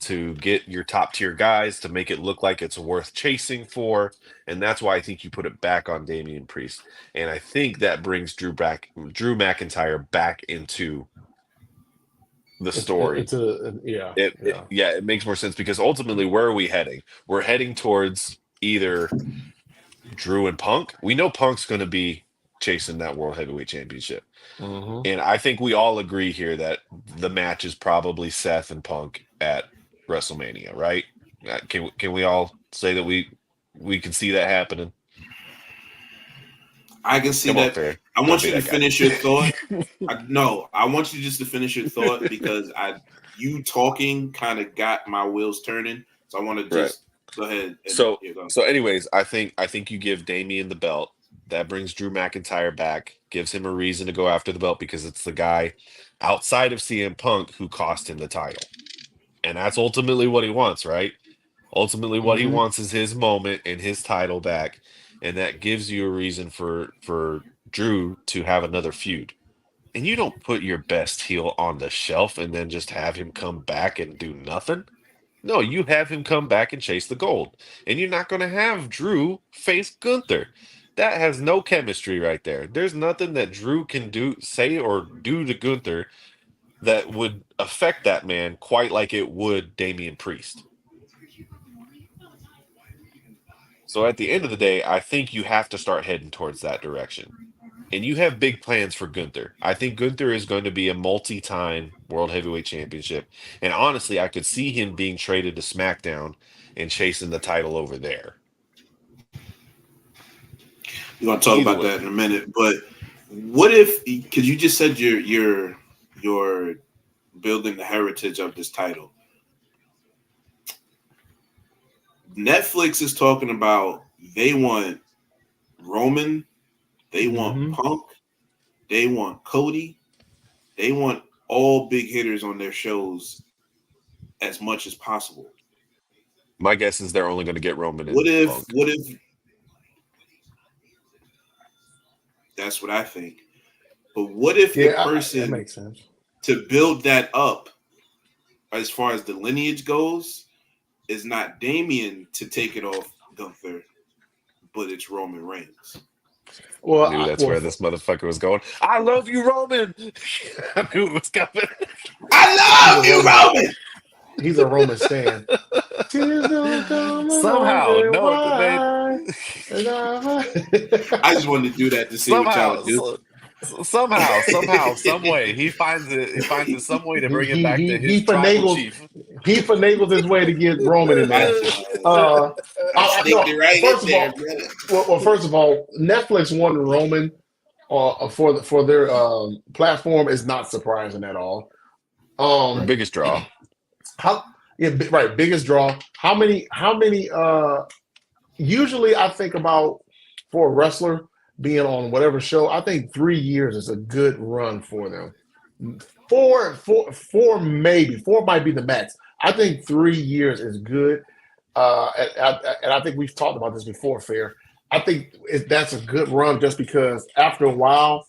to get your top tier guys to make it look like it's worth chasing for. And that's why I think you put it back on Damian Priest. And I think that brings Drew McIntyre back into the story. Yeah. It makes more sense because ultimately, where are we heading? We're heading towards either Drew and Punk. We know Punk's going to be chasing that World Heavyweight Championship. Mm-hmm. And I think we all agree here that the match is probably Seth and Punk at WrestleMania, right? Can we all say that we can see that happening? I can see Come on, that. Fair. I Don't want be you to that guy. finish your thought. I want you just to finish your thought because you talking kind of got my wheels turning. So I want to Right. just go ahead and So, go. anyways, I think you give Damian the belt. That brings Drew McIntyre back, gives him a reason to go after the belt because it's the guy outside of CM Punk who cost him the title. And that's ultimately what he wants, right? Ultimately, what he Mhm. wants is his moment and his title back, and that gives you a reason for Drew to have another feud. And you don't put your best heel on the shelf and then just have him come back and do nothing. No, you have him come back and chase the gold. And you're not going to have Drew face Gunther. That has no chemistry right there. There's nothing that Drew can do, say, or do to Gunther that would affect that man quite like it would Damian Priest. So at the end of the day, I think you have to start heading towards that direction. And you have big plans for Gunther. I think Gunther is going to be a multi-time World Heavyweight Championship. And honestly, I could see him being traded to SmackDown and chasing the title over there. We're gonna talk Either about way. that in a minute. But what if? Because you just said you're building the heritage of this title. Netflix is talking about they want Roman, they want Mhm. Punk, they want Cody, they want all big hitters on their shows as much as possible. My guess is they're only going to get Roman What and if? Punk. What if? That's what I think. But what if the Yeah, that person makes sense. to build that up, as far as the lineage goes, is not Damien to take it off Gunther, but it's Roman Reigns. I Well, knew that's where this motherfucker was going. I love you, Roman. I knew it was coming. he's a I love you, Roman. Roman. He's a Roman stan. Tears don't come, I Somehow, wonder no, they why. I just wanted to do that to see what y'all somehow, would do. somehow, some way he finds it. He finds it some way to he, bring it he back to he his he tribal finagles chief. he finagles his way to get Roman in there. Uh, I sneaked no. it right First in of there, all, brother. first of all, Netflix wanted Roman for their platform is not surprising at all. Um, Biggest draw. how right, biggest draw. How many usually I think about for a wrestler being on whatever show, I think 3 years is a good run for them. Four maybe. Four might be the max. I think 3 years is good. And I think we've talked about this before, Fair. I think that's a good run just because after a while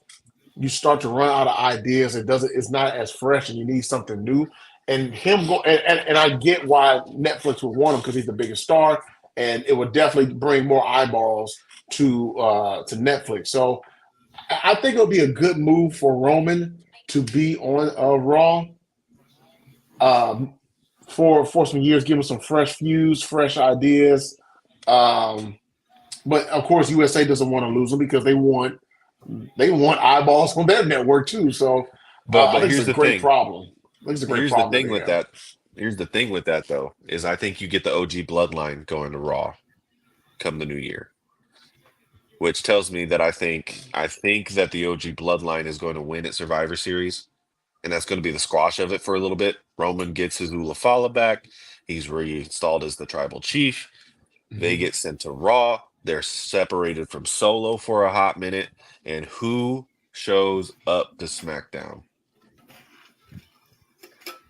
you start to run out of ideas. It's not as fresh, and you need something new. And him go and I get why Netflix would want him because he's the biggest star, and it would definitely bring more eyeballs to Netflix. So I think it'll be a good move for Roman to be on Raw um, for some years, give him some fresh views, fresh ideas. Um, but of course, USA doesn't want to lose him because they want eyeballs on their network too. So But I think it's here's a the great thing. problem. I think it's a great Here's the problem that thing they with have. that. Here's the thing with that though, is I think you get the OG bloodline going to Raw come the new year. Which tells me that I think that the OG bloodline is going to win at Survivor Series. And that's going to be the squash of it for a little bit. Roman gets his Ulafala back. He's reinstalled as the tribal chief. They Mhm. get sent to Raw. They're separated from Solo for a hot minute. And who shows up to SmackDown?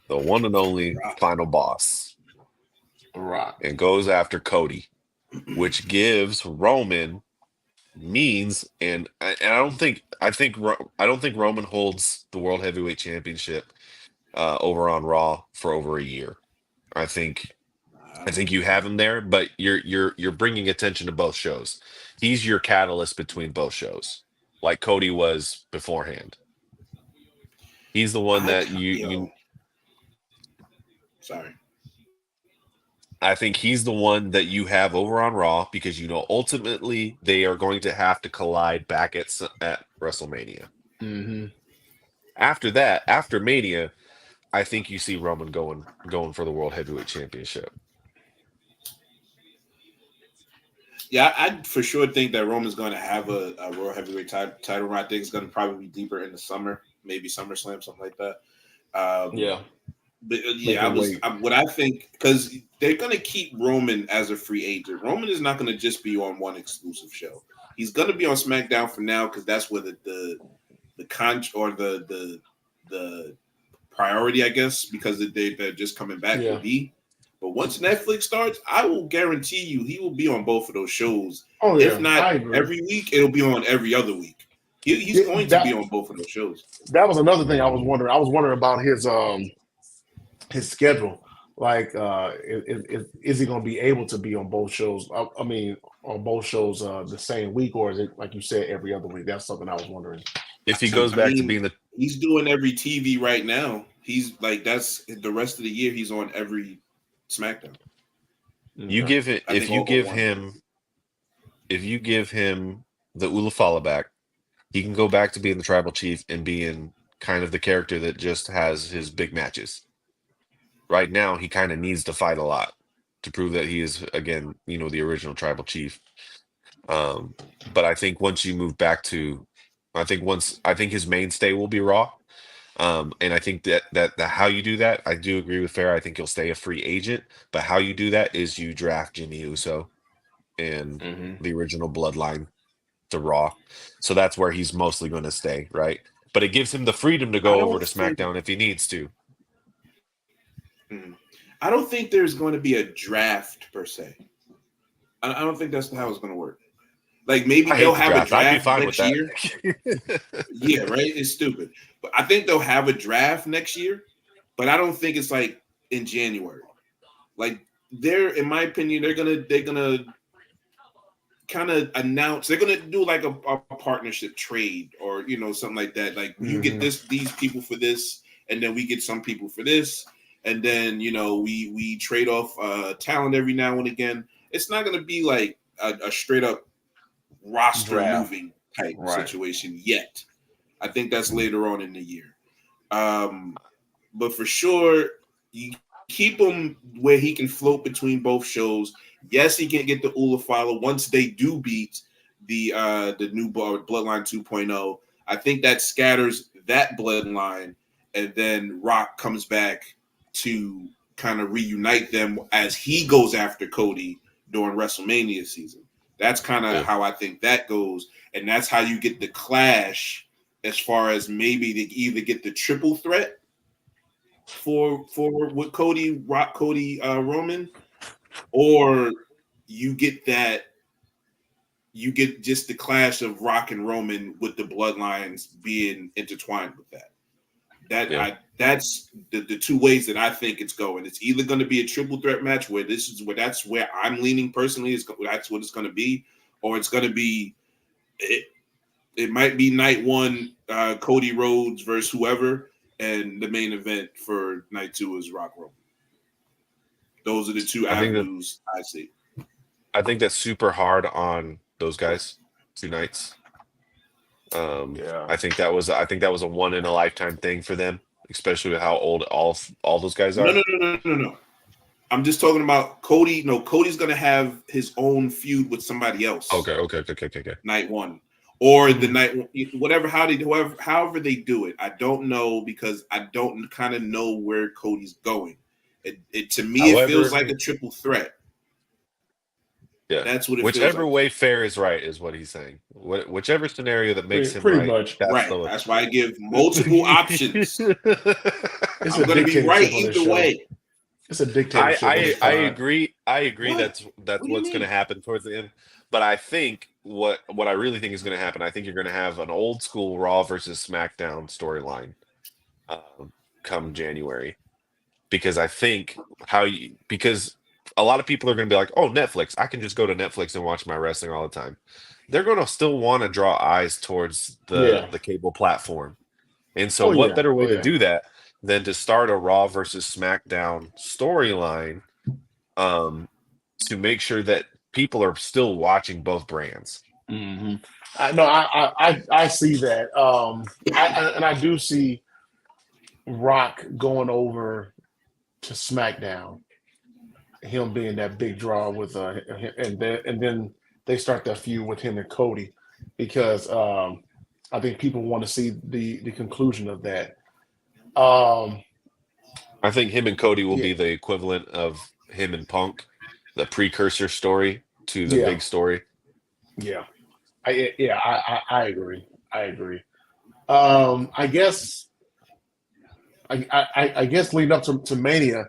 The one and only final boss. Right. And goes after Cody, which gives Roman means and I don't think Roman holds the World Heavyweight Championship over on Raw for over a year. I think I I don't think you know. have him there, but you're bringing attention to both shows. He's your catalyst between both shows, like Cody was beforehand. He's the one that you Sorry. I think he's the one that you have over on Raw because ultimately they are going to have to collide back at WrestleMania. Hmm. After that, after Mania, I think you see Roman going for the World Heavyweight Championship. Yeah, I for sure think that Roman's going to have a World Heavyweight title run. I think it's going to probably be deeper in the summer, maybe SummerSlam, something like that. Yeah. But Make yeah, him wait. what I think, because they're going to keep Roman as a free agent. Roman is not going to just be on one exclusive show. He's going to be on SmackDown for now because that's where the the priority, I guess, because they're just coming back Yeah. will be. But once Netflix starts, I will guarantee you he will be on both of those shows. Oh If yeah, not I agree. every week, it'll be on every other week. He's Yeah, going to be on both of those shows. that was another thing I was wondering. I was wondering about his schedule. Like, is he going to be able to be on both shows? I mean, on both shows the same week, or is it like you said every other week? That's something I was wondering. If he goes I back to mean, being the he's doing every TV right now. He's like that's the rest of the year. He's on every SmackDown. you Okay. give it I if think you all but give one. him the Ulafala back, he can go back to being the tribal chief and being kind of the character that just has his big matches. Right now, he kind of needs to fight a lot to prove that he is again, the original tribal chief. But I think once you move back to, I think his mainstay will be Raw. And I think that how you do that, I do agree with Fair. I think he'll stay a free agent, but how you do that is you draft Jimmy Uso and Mm-hmm. the original Bloodline to Raw. So that's where he's mostly going to stay, right? But it gives him the freedom to I go over don't to think. SmackDown if he needs to. Mhm. I don't think there's going to be a draft per se. I don't think that's how it's going to work. Like maybe I they'll hate the have a draft. I'd be draft fine with next that. year. Yeah, right. It's stupid, but I think they'll have a draft next year. But I don't think it's like in January. Like in my opinion, they're gonna kind of announce. They're gonna do like a partnership trade or something like that. Like you get Mm-hmm. these people for this, and then we get some people for this, and then we trade off talent every now and again. It's not gonna be like a straight up roster Draft. moving type Right. situation yet. I think that's later on in the year. But for sure, you keep him where he can float between both shows. Yes, he can get the Ula follow once they do beat the new Bloodline 2.0. I think that scatters that bloodline, and then Rock comes back to kind of reunite them as he goes after Cody during WrestleMania season. That's kind of Yeah. how I think that goes, and that's how you get the clash as far as maybe they either get the triple threat for with Cody, Rock, Cody, Roman, or you get just the clash of Rock and Roman with the bloodlines being intertwined with that. Yeah. That's the two ways that I think it's going. It's either going to be a triple threat match where that's where I'm leaning personally. That's what it's going to be, or it's going to be it might be night one, Cody Rhodes versus whoever, and the main event for night two is Rock Roman. Those are the two avenues I see. I think that's super hard on those guys. 2 nights. Yeah. I think that was a one in a lifetime thing for them, especially with how old all those guys No, are. no, no, no, no, no. I'm just talking about Cody. No, Cody's gonna have his own feud with somebody else. Okay. Night one, or the night whatever. However they do it, I don't know because I don't kind of know where Cody's going. It to me it feels However, like a triple threat. yeah. That's what it feels Whichever like. way fair is right is what he's saying. Whichever scenario that makes him Pretty right, much. that's Right. the That's why I give multiple options. It's I'm a gonna be right dictatorship on this either show. way. It's a dictatorship on this I pod. agree. I agree. What? That's What do you what's going to mean? happen towards the end. But I think what I really think is going to happen. I think you're going to have an old school Raw versus SmackDown storyline come January, because I think because a lot of people are going to be like, oh, Netflix. I can just go to Netflix and watch my wrestling all the time. They're going to still want to draw eyes towards Yeah. the cable platform. And so, Oh what yeah. better way Oh to yeah. do that than to start a Raw versus SmackDown storyline to make sure that people are still watching both brands? Mm-hmm. I see that. And I do see Rock going over to SmackDown, him being that big draw with and then they start that feud with him and Cody, because I think people want to see the conclusion of that. Um, I think him and Cody will yeah, be the equivalent of him and Punk, the precursor story to the yeah, big story. yeah. I agree. I agree. I guess I guess leading up to Mania,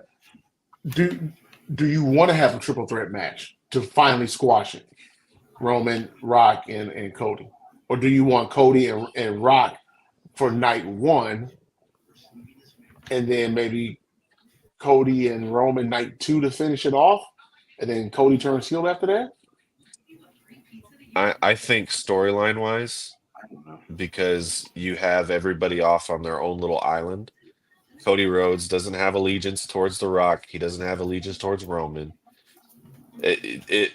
do do you want to have a triple threat match to finally squash it? Roman, Rock, and Cody, or do you want Cody and Rock for night one, and then maybe Cody and Roman night two to finish it off, and then Cody turns heel after that? I think storyline wise, I don't know. because you have everybody off on their own little island. Cody Rhodes doesn't have allegiance towards The Rock. He doesn't have allegiance towards Roman. It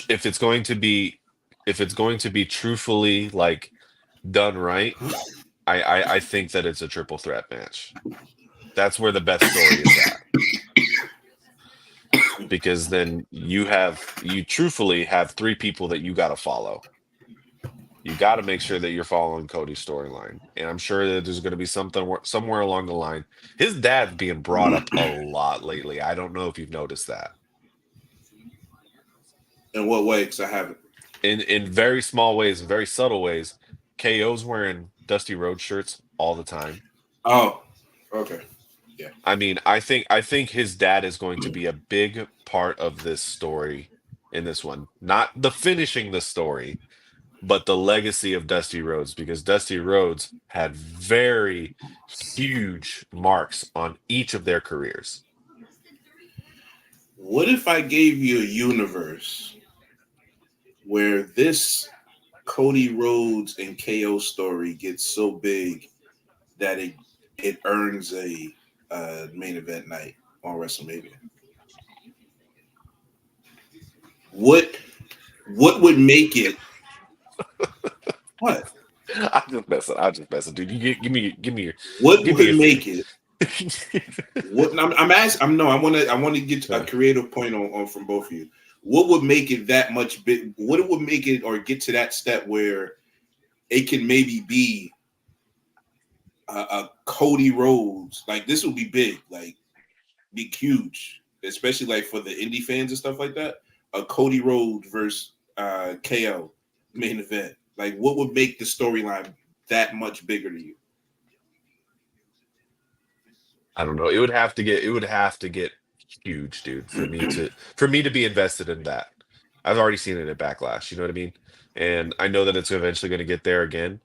if it's going to be truthfully like done right, I think that it's a triple threat match. That's where the best story is at. Because then you truthfully have three people that you got to follow. You got to make sure that you're following Cody's storyline, and I'm sure that there's going to be something somewhere along the line. His dad's being brought up a lot lately. I don't know if you've noticed that. In what way? Because I haven't. In very small ways, in very subtle ways. KO's wearing Dusty Rhodes shirts all the time. Oh, okay. Yeah. I mean, I think his dad is going to be a big part of this story in this one. Not the finishing the story, but the legacy of Dusty Rhodes, because Dusty Rhodes had very huge marks on each of their careers. What if I gave you a universe where this Cody Rhodes and KO story gets so big that it earns a main event night on WrestleMania? What would make it? What? I'm just messing, dude. Give me What give me would your make theory. it? What I'm asking. I'm no. I want to get a creative point on from both of you. What would make it that much big? What would make it or get to that step where it can maybe be a Cody Rhodes? Like this would be big, like be huge, especially like for the indie fans and stuff like that. A Cody Rhodes versus KO main event. Like what would make the storyline that much bigger to you? I don't know. It would have to get huge, dude, for me to be invested in that. I've already seen it at Backlash, you know what I mean? And I know that it's eventually going to get there again.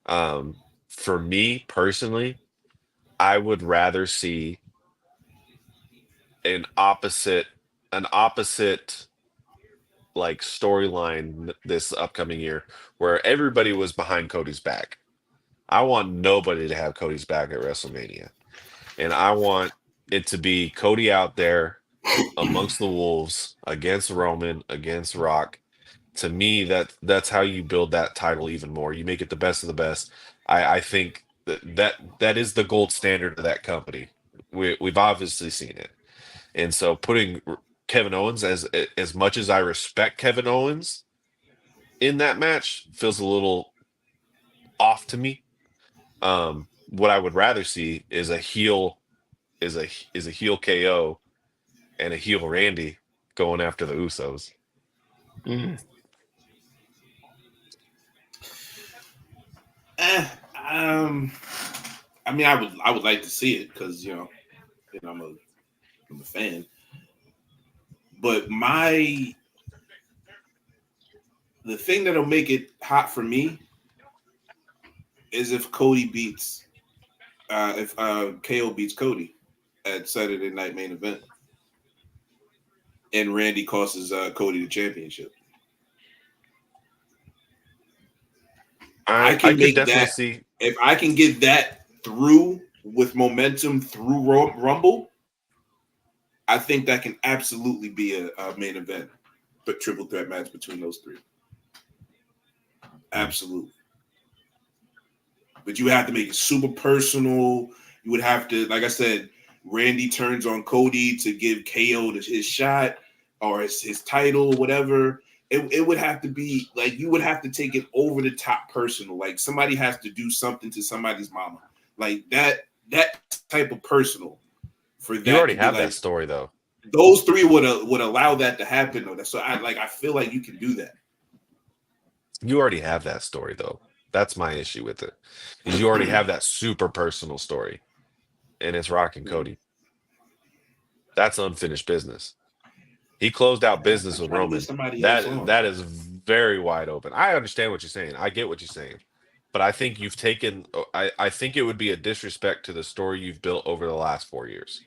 For me personally, I would rather see an opposite an opposite like storyline this upcoming year where everybody was behind Cody's back. I want nobody to have Cody's back at WrestleMania. And I want it to be Cody out there amongst the wolves against Roman, against Rock. To me, that's how you build that title even more. You make it the best of the best. I think that is the gold standard of that company. We've obviously seen it. And so putting Kevin Owens, as much as I respect Kevin Owens in that match, feels a little off to me. What I would rather see is a heel is a heel KO and a heel Randy going after the Usos. Mm. Eh, um, I mean, I would like to see it because I'm a fan. But the thing that'll make it hot for me is if Cody beats if KO beats Cody at Saturday Night Main Event, and Randy costs Cody the championship. I I can could make definitely that see. if I can get that through with momentum through Rumble. I think that can absolutely be a main event, but triple threat match between those three. Absolutely. But you have to make it super personal. You would have to, like I said, Randy turns on Cody to give KO his shot or his title, whatever. it would have to be like you would have to take it over the top personal. Like somebody has to do something to somebody's mama, like that type of personal. For that, You already to be have like, that story though. Those three would allow that to happen though. So I feel like you can do that. You already have that story though. That's my issue with it. Is you already have that super personal story, and it's Rock and Cody. That's unfinished business. He closed out business with Roman. That is very wide open. I understand what you're saying. I get what you're saying. But I think you've taken I think it would be a disrespect to the story you've built over the last 4 years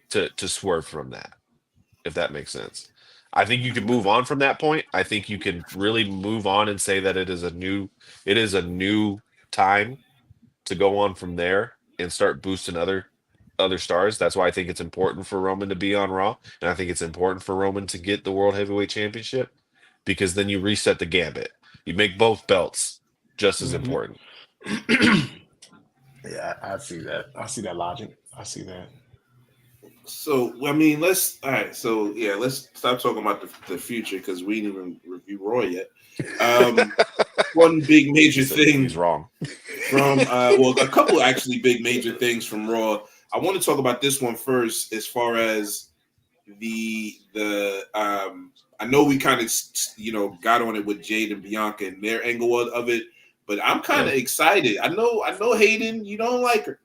to swerve from that, if that makes sense. I think you can move on from that point. I think you can really move on and say that it is a new time to go on from there and start boosting other stars. That's why I think it's important for Roman to be on Raw, and I think it's important for Roman to get the World Heavyweight Championship, because then you reset the gambit. You make both belts just as important. Yeah, I see that. I see that logic. I see that. So I mean, let's stop talking about the future because we didn't even review Raw yet. One big major thing he's wrong from a couple actually big major things from Raw. I want to talk about this one first, as far as the I know we kind of got on it with Jade and Bianca and their angle of it, but I'm kind of excited. I know Hayden, you don't like her.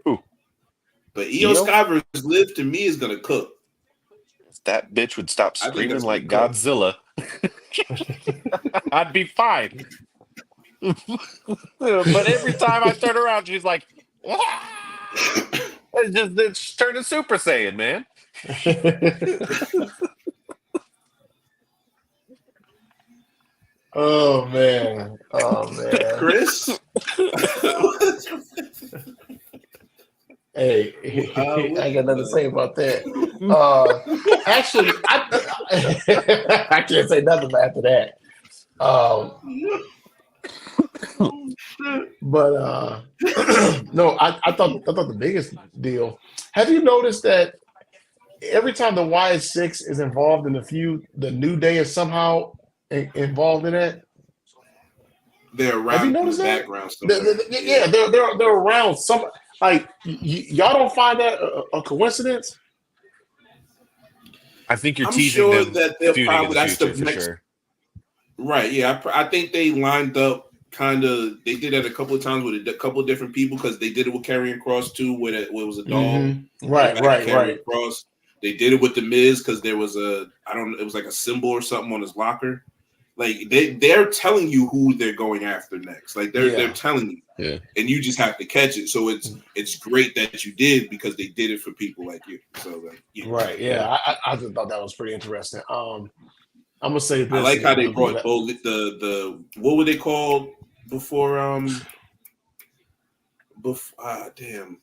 Who? But Io Sky versus Liv to me is gonna cook. If that bitch would stop screaming like cook. Godzilla, I'd be fine. But every time I turn around, she's like, it's turning Super Saiyan, man. Oh man. Chris. Hey, I got nothing to say about that. Actually, I can't say nothing after that. But no, I thought the biggest deal. Have you noticed that every time the Wyatt Six is involved in the feud, the New Day is somehow involved in it? They're around in the background. They're around some. Like, y'all don't find that a coincidence? I think you're I'm teasing sure them that they'll feuding probably in the that's future, the for next. sure. Right? Yeah, I think they lined up. Kind of, they did that a couple of times with a couple of different people, because they did it with Karrion Kross too, where it was a dog. Right. Kross. They did it with the Miz because there was it was like a symbol or something on his locker. Like they're telling you who they're going after next. Like they're telling you, and you just have to catch it. So it's great that you did, because they did it for people like you. So right, I just thought that was pretty interesting. I'm gonna say this. I like how they brought the what were they called before? Damn.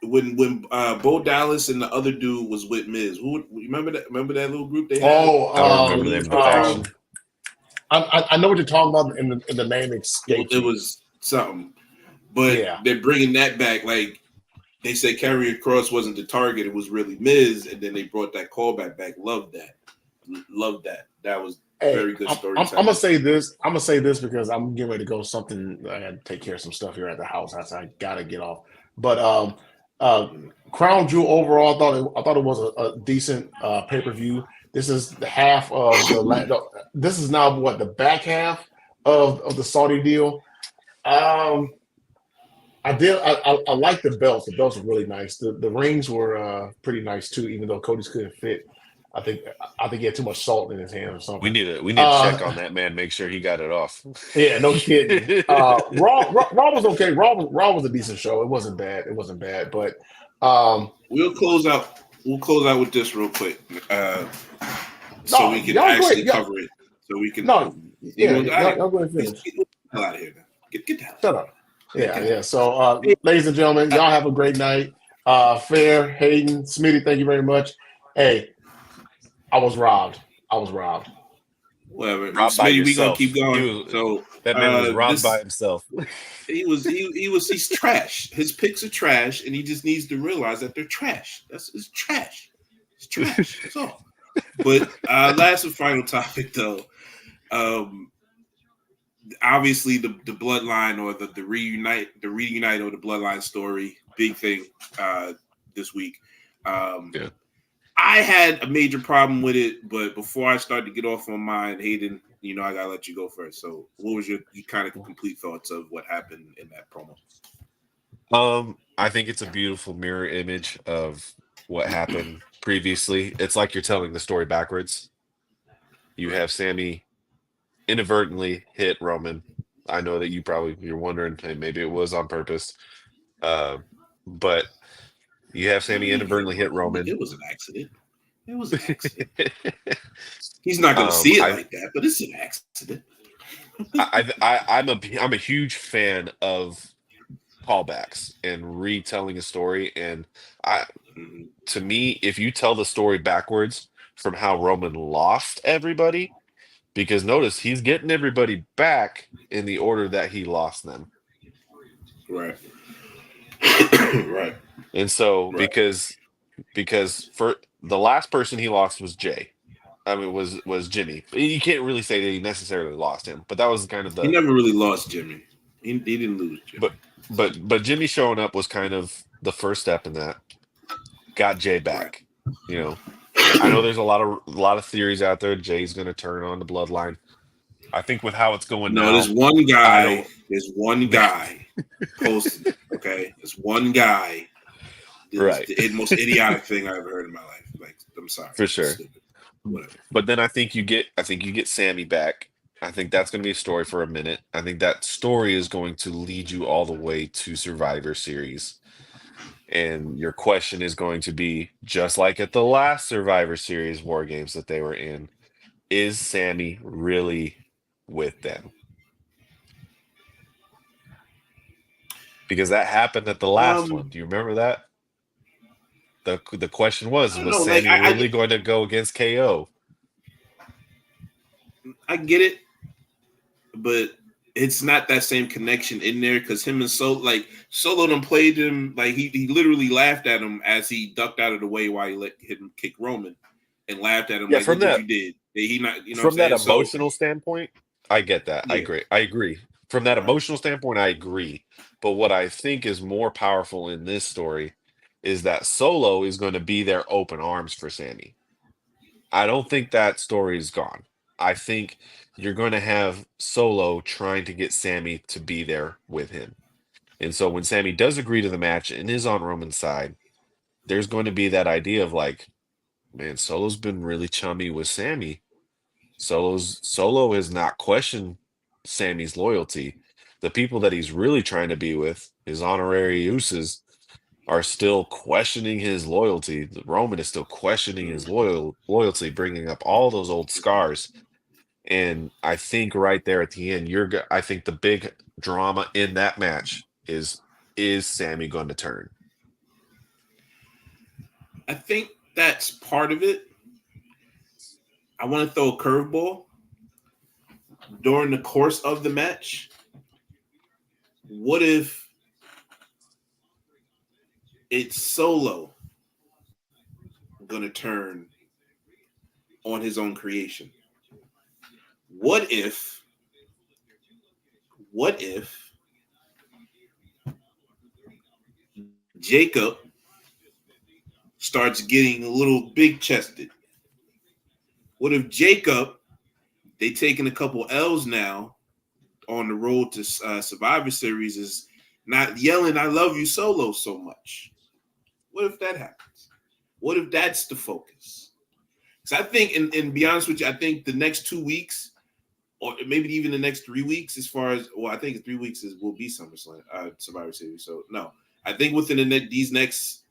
When Bo Dallas and the other dude was with Miz, who remember that little group they had? I don't remember the name of the faction. I know what you're talking about, in the name escaped. It was something, but they're bringing that back. Like they said, Karrion Kross wasn't the target; it was really Miz, and then they brought that callback back. Love that. That was very good story. I'm gonna say this. Because I'm getting ready to go something. I got to take care of some stuff here at the house. I gotta get off. But Crown Jewel overall, I thought it was a decent pay-per-view. This is the half of this is now what, the back half of the Saudi deal. I like the belts. The belts are really nice. The rings were pretty nice too, even though Cody's couldn't fit. I think he had too much salt in his hand or something. We need to check on that man, make sure he got it off. Yeah, no kidding. Raw was okay. Raw was a decent show. It wasn't bad. But we'll close out with this real quick, so we can actually cover it. So we can. No, y'all go ahead and finish. Get the hell out of here. Get the hell. Shut up. Yeah. So, ladies and gentlemen, y'all have a great night. Fair, Hayden, Smitty, thank you very much. Hey, I was robbed. Whatever. Robbed by Smitty, we gonna yourself. keep going. So That man was robbed by himself. He's trash. His picks are trash, and he just needs to realize that they're trash. It's trash. It's trash. That's all. But last and final topic, though. Obviously, the bloodline or the reunite or the bloodline story, big thing this week. Yeah. I had a major problem with it, but before I start to get off on mine, Hayden, I gotta let you go first. So, what was your kind of complete thoughts of what happened in that promo? I think it's a beautiful mirror image of what happened previously. It's like you're telling the story backwards. You Right. have Sammy inadvertently hit Roman. I know that you're wondering, hey, maybe it was on purpose. Uh, but you have Sammy inadvertently hit Roman. It was an accident. It was an accident. He's not going to see it like that, but it's an accident. I'm a huge fan of callbacks and retelling a story. And to me, if you tell the story backwards from how Roman lost everybody, because notice he's getting everybody back in the order that he lost them. Right. Right. And so Right. because for the last person he lost was Jay. I mean, was Jimmy. You can't really say that he necessarily lost him, but that was kind of He never really lost Jimmy. He didn't lose Jimmy. But Jimmy showing up was kind of the first step in that. Got Jay back. Right. I know there's a lot of theories out there. Jay's going to turn on the bloodline. I think with how it's going now, there's one guy. There's one guy posted. Okay, there's one guy. Right. The most idiotic thing I ever heard in my life. Like, I'm sorry. For sure. Whatever. But then I think you get Sammy back. I think that's going to be a story for a minute. I think that story is going to lead you all the way to Survivor Series. And your question is going to be, just like at the last Survivor Series War Games that they were in, is Sammy really with them? Because that happened at the last one. Do you remember that? The question was Sammy really going to go against KO? I get it, but it's not that same connection in there because him and Solo done played him like he literally laughed at him as he ducked out of the way while he let him kick Roman and laughed at him like, look what you did. He not from that emotional standpoint, I get that. Yeah. I agree. From that emotional standpoint, I agree. But what I think is more powerful in this story is that Solo is going to be there open arms for Sammy. I don't think that story is gone. I think you're going to have Solo trying to get Sammy to be there with him. And so when Sammy does agree to the match and is on Roman's side, there's going to be that idea of like, man, Solo's been really chummy with Sammy. Solo has not questioned Sammy's loyalty. The people that he's really trying to be with, his honorary uses, are still questioning his loyalty. Roman is still questioning his loyalty, bringing up all those old scars. And I think right there at the end, I think the big drama in that match is Sammy going to turn? I think that's part of it. I want to throw a curveball during the course of the match. What if it's Solo going to turn on his own creation? What if Jacob starts getting a little big chested? What if Jacob, they taking a couple L's now on the road to Survivor Series, is not yelling "I love you" Solo so much? What if that happens? What if that's the focus? Because I think, and to be honest with you, I think the next 2 weeks, or maybe even the next 3 weeks, I think 3 weeks will be SummerSlam, Survivor Series. So no, I think within these next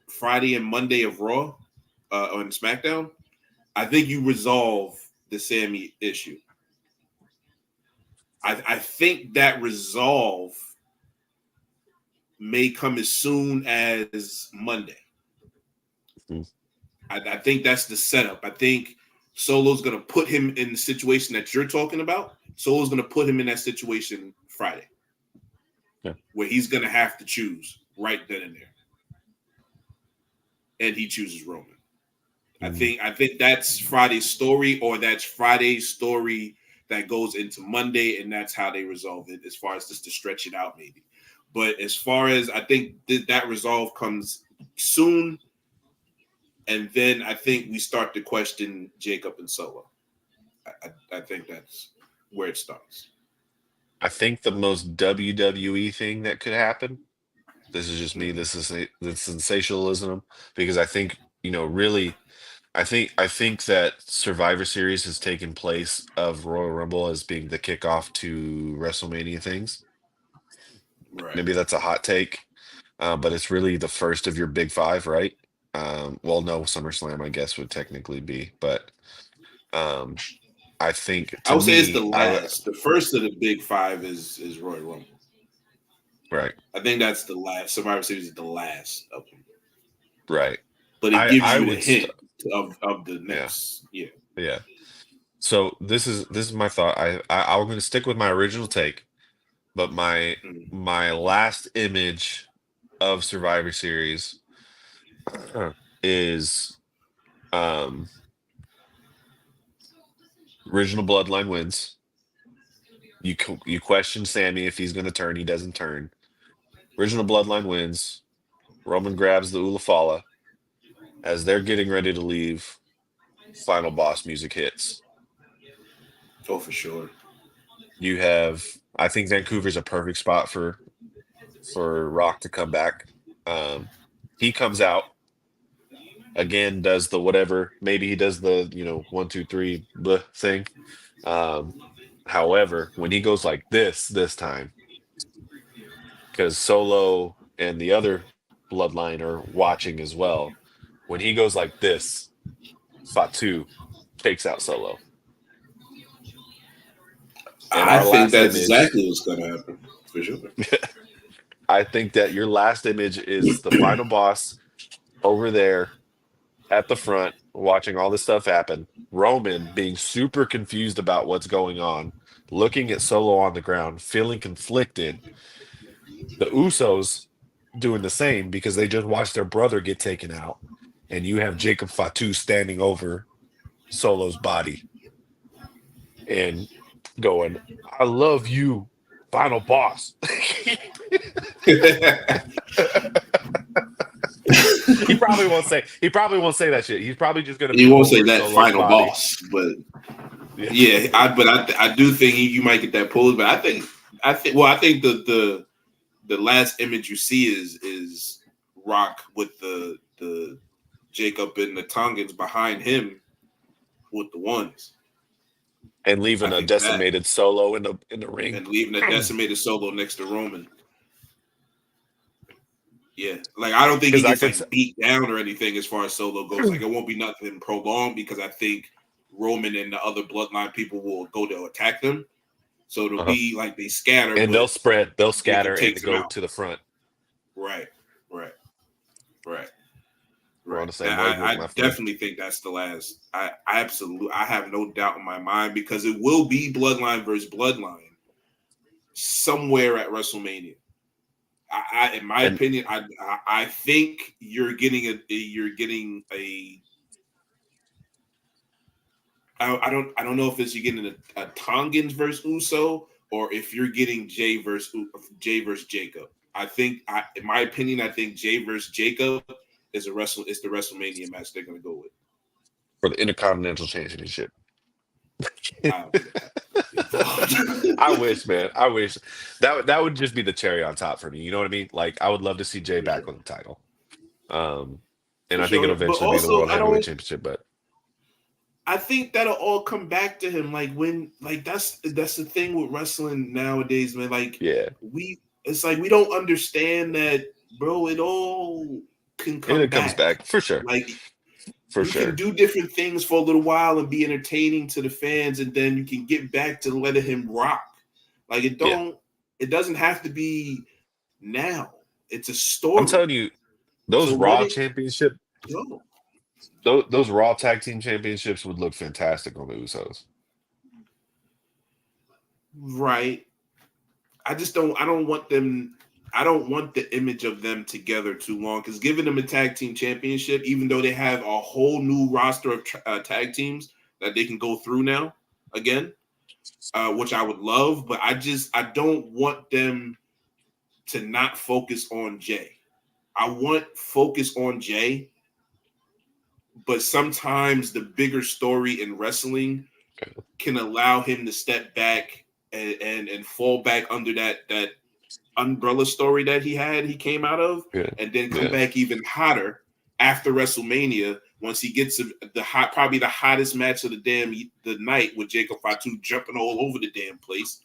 Friday and Monday of Raw on SmackDown, I think you resolve the Sammy issue. I think that resolve may come as soon as Monday. Mm-hmm. I think that's the setup. I think Solo's going to put him in the situation that you're talking about. Solo's going to put him in that situation Friday, where he's going to have to choose right then and there. And he chooses Roman. I think that's Friday's story, or that's Friday's story that goes into Monday, and that's how they resolve it. As far as just to stretch it out, maybe. But as far as I think that resolve comes soon, and then I think we start to question Jacob and Solo. I think that's where it starts. I think the most WWE thing that could happen. This is just me. This is the sensationalism because I think really. I think that Survivor Series has taken place of Royal Rumble as being the kickoff to WrestleMania things. Right. Maybe that's a hot take, but it's really the first of your big five, right? Well, no, SummerSlam, I guess, would technically be, but um, I think I to would say it's the me, last. The first of the big five is Royal Rumble. right, I think that's the last. Survivor Series is the last of them, right. but it I gives I you the would, hint of the yeah, next. Yeah. yeah. So this is my thought. I'm going to stick with my original take, but my Mm. my last image of Survivor Series is um original Bloodline wins. You question Sammy if he's going to turn. He doesn't turn. Original Bloodline wins. Roman grabs the Ulafala as they're getting ready to leave. Final boss music hits. Oh, for sure. You have. I think Vancouver's a perfect spot for Rock to come back. Um, he comes out again, does the whatever. Maybe he does the 1, 2, 3 bleh thing. Um, However, when he goes like this time, because Solo and the other bloodline are watching as well. When he goes like this, Fatu takes out Solo. And I our think last that's image, exactly what's going to happen for sure. I think that your last image is the final boss over there at the front, watching all this stuff happen. Roman being super confused about what's going on, looking at Solo on the ground, feeling conflicted. The Usos doing the same because they just watched their brother get taken out. And you have Jacob Fatu standing over Solo's body and going, I love you, final boss. He probably won't say that shit. He's probably just gonna He be won't say over that Solo's final body. boss, but Yeah. yeah, I do think you might get that pose, but I think the last image you see is Rock with the Jacob and the Tongans behind him with the ones. And I leaving a think that, decimated Solo in the ring. and leaving a decimated Solo next to Roman. Yeah, like I don't think he Because I gets could like beat down or anything as far as Solo goes. Like it won't be nothing prolonged because I think Roman and the other bloodline people will go to attack them. So it'll uh be like they scatter, and but they'll Jacob scatter and takes them go out. to the front. Right, right, right, We're on right. the same wavelength, I my friend. definitely think that's the last. I have no doubt in my mind because it will be Bloodline versus Bloodline somewhere at WrestleMania. In my And opinion, I think you're getting a. I don't know if it's you're getting a Tongans versus Uso or if you're getting Jay versus Jacob. In my opinion, I think Jay versus Jacob is the WrestleMania match they're going to go with. for the Intercontinental Championship. I don't think that. I wish, man. I wish that would just be the cherry on top for me. You know what I mean? Like I would love to see Jay For back sure. on the title. And For I think it'll sure. But eventually be the also, World Heavyweight Championship. But I think that'll all come back to him. Like when, like that's the thing with wrestling nowadays, man. Like yeah, it's like we don't understand that, bro. It all can and come it comes back. back for sure. Like For you can sure. do different things for a little while and be entertaining to the fans, and then you can get back to letting him rock. Like it doesn't have to be now. It's a I'm story. telling you, those So let Raw it championship, go. those Raw tag team championships would look fantastic on the Usos. Right. I don't want them. I don't want the image of them together too long because giving them a tag team championship, even though they have a whole new roster of tag teams that they can go through now again, which I would love, but I don't want them to not focus on Jay. I want focus on Jay, but sometimes the bigger story in wrestling can allow him to step back and fall back under that umbrella story that he came out of, and then come back even hotter after WrestleMania once he gets probably the hottest match of the night with Jacob Fatu jumping all over the damn place.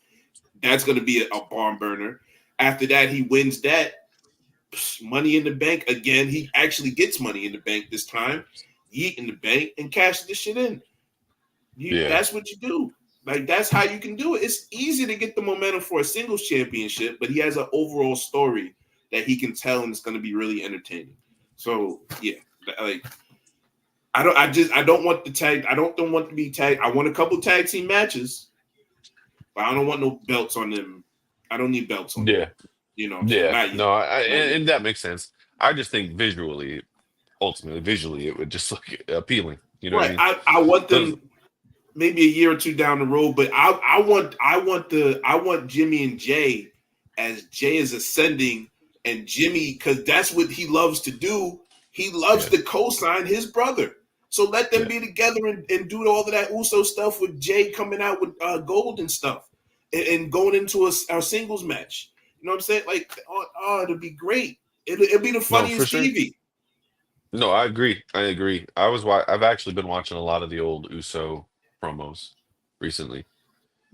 That's going to be a barn burner. After that, he wins that Money in the Bank again. He actually gets Money in the Bank this time. Yeet in the bank and cash this shit in. That's what you do. Like, that's how you can do it. It's easy to get the momentum for a singles championship, but he has an overall story that he can tell, and it's going to be really entertaining. So yeah, like I don't want the tag. I don't want to be tagged. I want a couple tag team matches, but I don't want no belts on them. I don't need belts on them. You know. Yeah. No, and that makes sense. I just think ultimately visually, it would just look appealing. You know right. what I mean? I want them maybe a year or two down the road, but I want Jimmy and Jay is ascending, and Jimmy, because that's what he loves to do. He loves to co-sign his brother. So let them be together and do all of that Uso stuff with Jay coming out with gold and stuff and going into a singles match. You know what I'm saying? Like, it'll be great. It'll be the funniest TV. No, I agree. I've actually been watching a lot of the old Uso promos recently.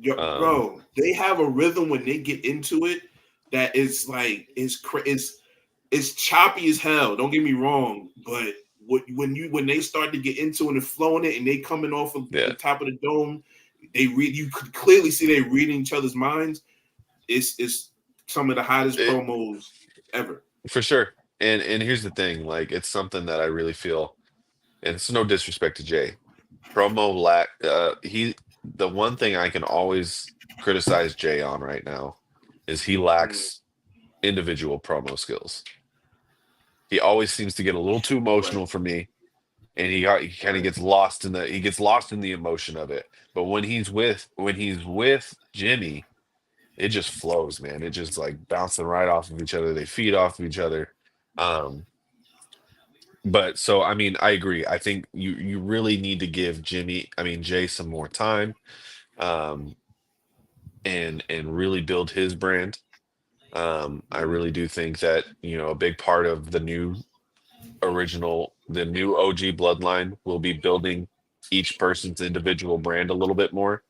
Bro, they have a rhythm when they get into it that is like it's choppy as hell. Don't get me wrong, but when they start to get into it and flowing it, and they coming off of the top of the dome, you could clearly see they reading each other's minds. It's some of the hottest promos ever. For sure. And here's the thing, like, it's something that I really feel, and it's no disrespect to Jay. The one thing I can always criticize Jay on right now is he lacks individual promo skills. He always seems to get a little too emotional for me, and he kind of gets lost in the emotion of it. But when he's with Jimmy, it just flows, man. It just like bouncing right off of each other. They feed off of each other. But so, I mean, I agree. I think you really need to give Jay some more time, and really build his brand. I really do think that, a big part of the new OG bloodline will be building each person's individual brand a little bit more.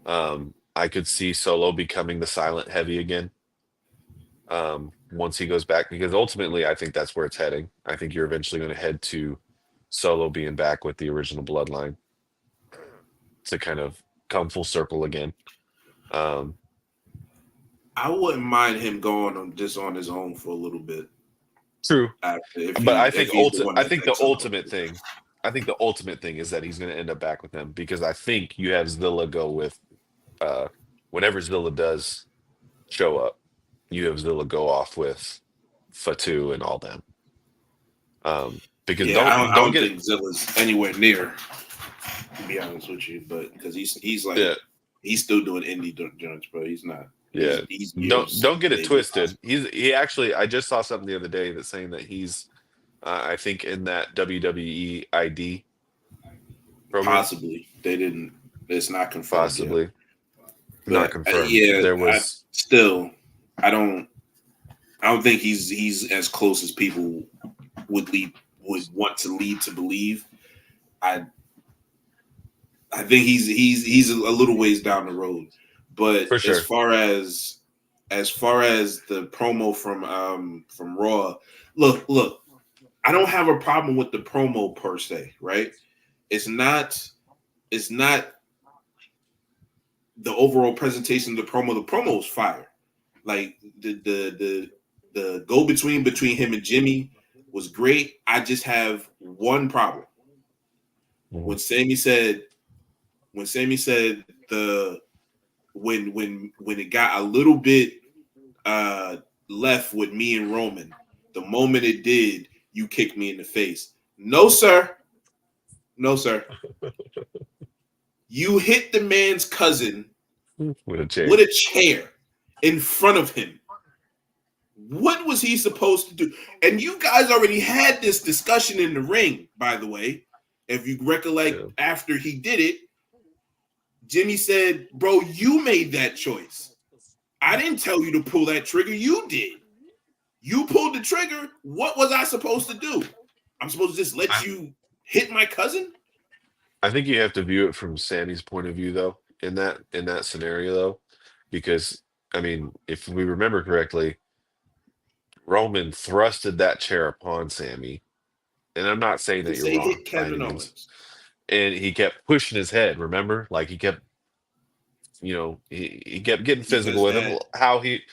I could see Solo becoming the silent heavy again. Once he goes back, because ultimately I think that's where it's heading. I think you're eventually going to head to Solo being back with the original bloodline to kind of come full circle again. I wouldn't mind him going on his own for a little bit. True, but I think the ultimate thing is that he's going to end up back with them, because I think you have Zilla go with whenever Zilla does show up, you have Zilla go off with Fatu and all them. Because I don't think Zilla's anywhere near, to be honest with you, but because he's like he's still doing indie joints, but he's not. Yeah, don't get it twisted. He actually, I just saw something the other day that's saying that he's I think in that WWE ID program. Possibly they didn't. It's not confirmed. Possibly yet. not confirmed. There was I don't think he's as close as people would want to lead to believe. I think he's a little ways down the road. But for sure. as far as the promo from Raw, look, I don't have a problem with the promo per se, right? It's not the overall presentation of the promo. The promo is fire. Like the go between him and Jimmy was great. I just have one problem. When Sammy said when it got a little bit left with me and Roman. The moment it did, you kicked me in the face. No, sir. No, sir. You hit the man's cousin with a chair. with a chair in front of him. What was he supposed to do? And you guys already had this discussion in the ring, by the way. If you recollect, after he did it, Jimmy said, bro, you made that choice. I didn't tell you to pull that trigger. You did. You pulled the trigger. What was I supposed to do? I'm supposed to just let you hit my cousin? I think you have to view it from Sammy's point of view, though, in that scenario, though, because I mean, if we remember correctly, Roman thrusted that chair upon Sammy, and I'm not saying that you're Say wrong hit by any Kevin means. Owens. And he kept pushing his head. Remember, like he kept, he kept getting physical with him. How he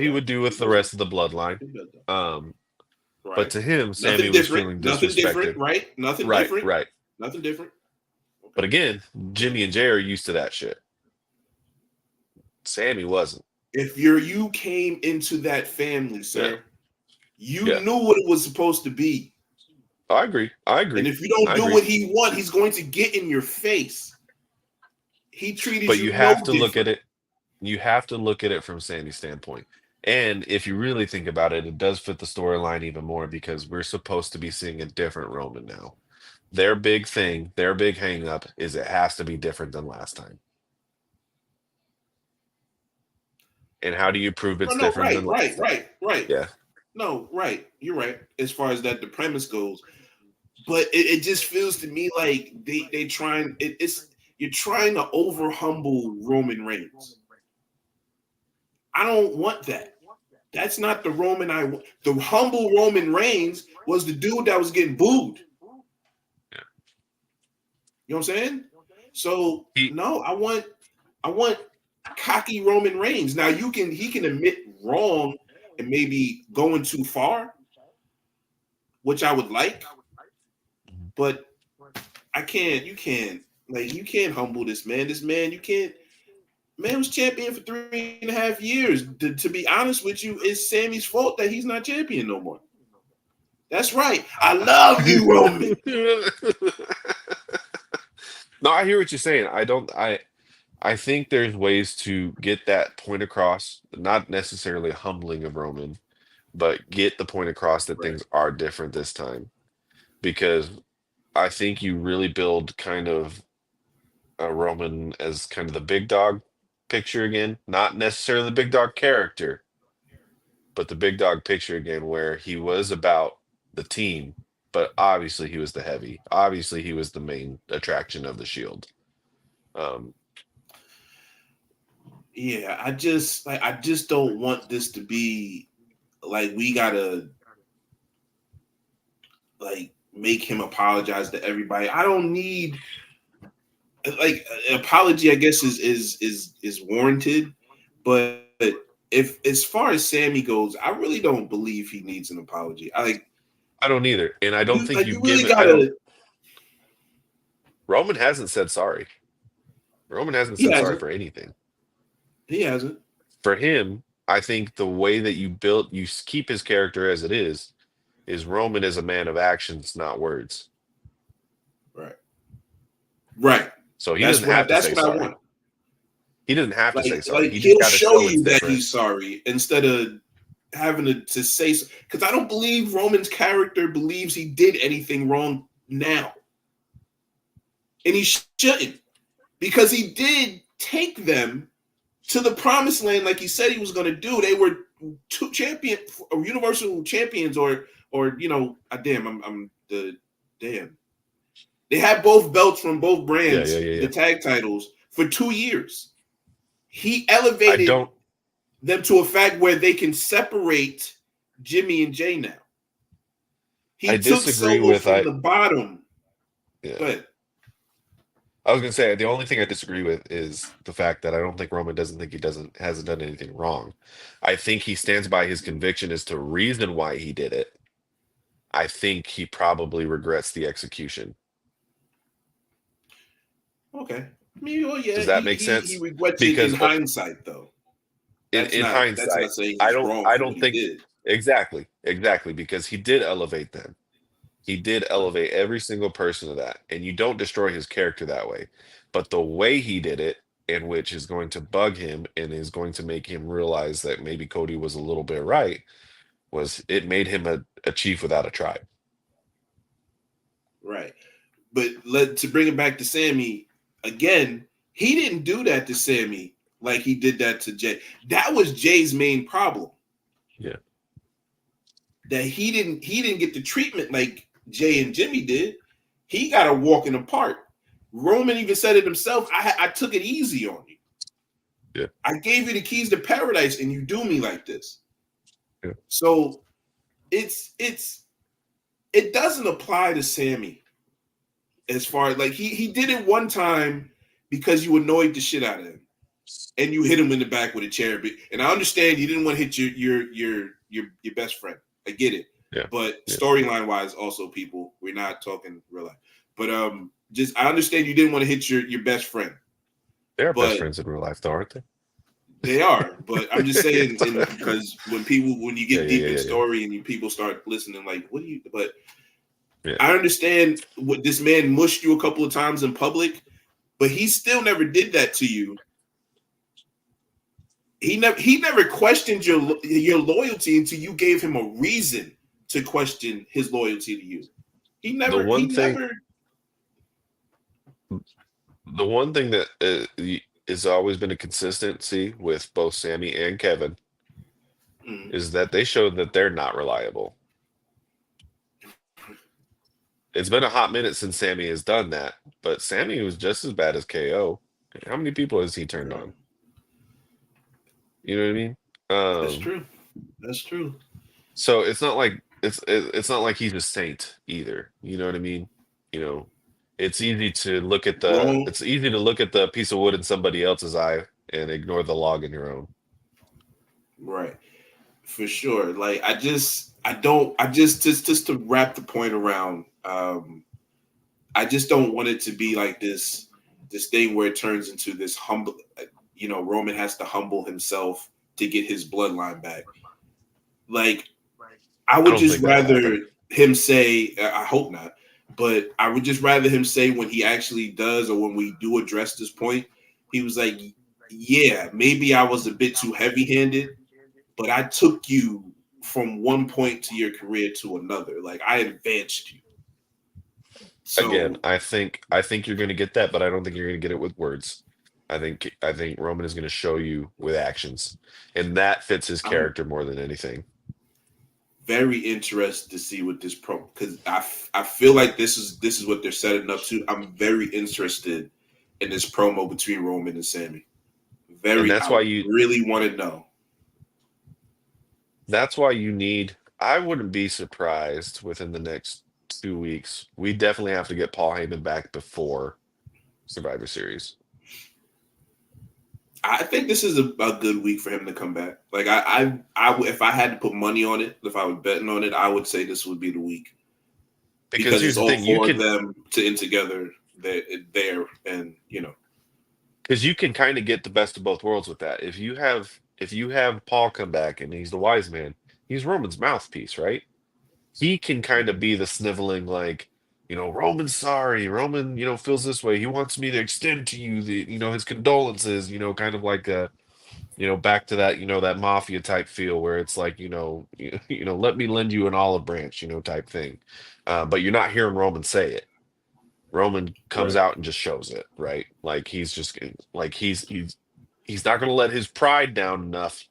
would do with the rest of the bloodline. Right. But to him, Sammy Nothing was different. feeling Nothing disrespected. different, right? Nothing different. Right. Nothing different. Okay. But again, Jimmy and Jay are used to that shit. Sammy wasn't. If you came into that family, sir, you Yeah. knew what it was supposed to be. I agree. And if you don't do what he wants, he's going to get in your face. He treated but you have no to look at different. it. You have to look at it from Sammy's standpoint. And if you really think about it, it does fit the storyline even more because we're supposed to be seeing a different Roman now. Their big thing, their big hang up is it has to be different than last time. And how do you prove it's different than last time? Right. Yeah. No, right. You're right. As far as that the premise goes. But it just feels to me like they trying you're trying to over humble Roman Reigns. I don't want that. That's not the Roman I want. The humble Roman Reigns was the dude that was getting booed. Yeah. You know what I'm saying? So no, I want cocky Roman Reigns. Now he can admit wrong and maybe going too far, which I would like, but you can't humble this man. This man, man was champion for 3.5 years. To be honest with you, it's Sammy's fault that he's not champion no more. That's right. I love you, Roman. No, I hear what you're saying. I think there's ways to get that point across, not necessarily humbling of Roman, but get the point across that things are different this time. Because I think you really build kind of a Roman as kind of the big dog picture again, not necessarily the big dog character, but the big dog picture again, where he was about the team, but obviously he was the heavy. Obviously he was the main attraction of the Shield. Yeah, I just don't want this to be like we gotta like make him apologize to everybody. I don't need like an apology. I guess is warranted, but if as far as Sammy goes, I really don't believe he needs an apology. I don't either, and I don't think you really gotta. Roman hasn't said sorry. Roman hasn't said sorry for anything. He hasn't. For him, I think the way that you keep his character as it is Roman is a man of actions, not words. Right. So he doesn't have to say sorry. I want. He doesn't have to say sorry. He'll show you that he's sorry instead of having to say so. Because I don't believe Roman's character believes he did anything wrong now. And he shouldn't. Because he did take them to the promised land like he said he was going to do. They were universal champions or They had both belts from both brands, the tag titles, for 2 years. He elevated them to a fact where they can separate Jimmy and Jay now. He took Solo from the bottom. Yeah. But I was gonna say the only thing I disagree with is the fact that I don't think Roman doesn't think hasn't done anything wrong. I think he stands by his conviction as to reason why he did it. I think he probably regrets the execution. Okay. I mean, well, yeah. Does that make sense? He regrets it in hindsight, though. in That's hindsight, not saying I he's don't wrong I for what don't he think did. exactly because he did elevate them. He did elevate every single person to that, and you don't destroy his character that way. But the way he did it, in which is going to bug him and is going to make him realize that maybe Cody was a little bit right, was it made him a chief without a tribe. Right. But to bring it back to Sammy again, he didn't do that to Sammy like he did that to Jay. That was Jay's main problem. Yeah. That he didn't get the treatment like Jay and Jimmy did. He got a walk in the park. Roman even said it himself. I took it easy on you. Yeah. I gave you the keys to paradise, and you do me like this. Yeah. So it doesn't apply to Sammy as far as like he did it one time because you annoyed the shit out of him and you hit him in the back with a chair. And I understand you didn't want to hit your best friend. I get it. Yeah. But Yeah. storyline wise, also people, we're not talking real life. But just I understand you didn't want to hit your best friend. They're best friends in real life, though, aren't they? They are, but I'm just saying because when you get deep in story and people start listening, like, what do you? But I understand what this man mushed you a couple of times in public, but he still never did that to you. He never questioned your loyalty until you gave him a reason to question his loyalty to you. The one thing that has always been a consistency with both Sammy and Kevin is that they showed that they're not reliable. It's been a hot minute since Sammy has done that, but Sammy was just as bad as KO. How many people has he turned on? You know what I mean? That's true. That's true. So it's not like it's not like he's a saint either. You know what I mean? You know, it's easy to look at the piece of wood in somebody else's eye and ignore the log in your own. Right. For sure. Like just to wrap the point around, I just don't want it to be like this thing where it turns into this humble, Roman has to humble himself to get his bloodline back. Like, I would just rather him say, I hope not, but I would just rather him say when he actually does, or when we do address this point, he was like, yeah, maybe I was a bit too heavy-handed, but I took you from one point to your career to another. Like, I advanced you. So, again, I think you're going to get that, but I don't think you're going to get it with words. I think Roman is going to show you with actions, and that fits his character more than anything. Very interested to see what this because I feel like this is what they're setting up to. I'm very interested in this promo between Roman and Sammy. And that's why you really want to know. That's why you need. I wouldn't be surprised within the next 2 weeks. We definitely have to get Paul Heyman back before Survivor Series. I think this is a good week for him to come back. Like I if I had to put money on it, if I was betting on it, I would say this would be the week because it's all four of them in together there, and because you can kind of get the best of both worlds with that. If you have Paul come back and he's the wise man, he's Roman's mouthpiece, right? He can kind of be the sniveling, like, Roman's sorry. Roman, feels this way. He wants me to extend to you his condolences, kind of like back to that, that mafia type feel where it's like, let me lend you an olive branch, type thing. But you're not hearing Roman say it. Roman comes out and just shows it, right? Like he's just like he's not going to let his pride down enough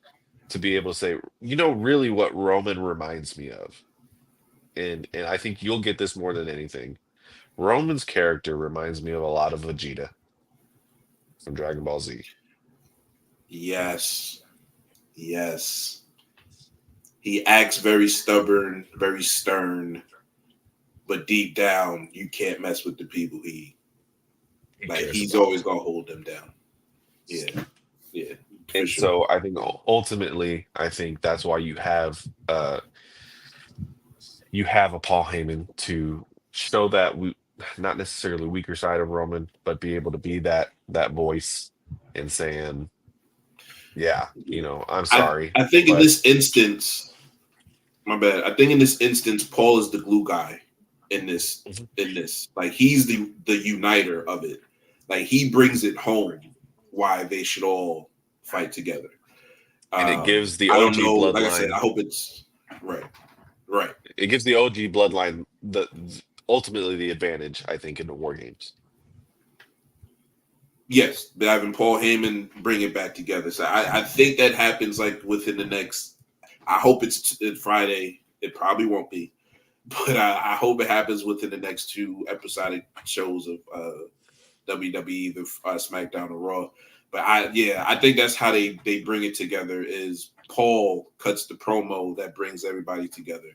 to be able to say, really what Roman reminds me of. And I think you'll get this more than anything. Roman's character reminds me of a lot of Vegeta from Dragon Ball Z. Yes. He acts very stubborn, very stern, but deep down, you can't mess with the people he's always gonna hold them down. Yeah. And so I think ultimately, that's why you have a Paul Heyman to show that not necessarily weaker side of Roman, but be able to be that voice and saying, Yeah, you know, I'm sorry. I think in but this instance, my bad. I think in this instance, Paul is the glue guy in this. Mhm. In this, like he's the uniter of it. Like he brings it home why they should all fight together. and it gives the I don't OG know. Like I said, bloodline. I hope it's right. Right. It gives the OG bloodline the ultimately the advantage, I think, in the war games. Yes, having Paul Heyman bring it back together. So I think that happens like within the next. I hope it's Friday. It probably won't be, but I hope it happens within the next 2 episodic shows of WWE, either SmackDown or Raw. But I think that's how they bring it together. Is Paul cuts the promo that brings everybody together,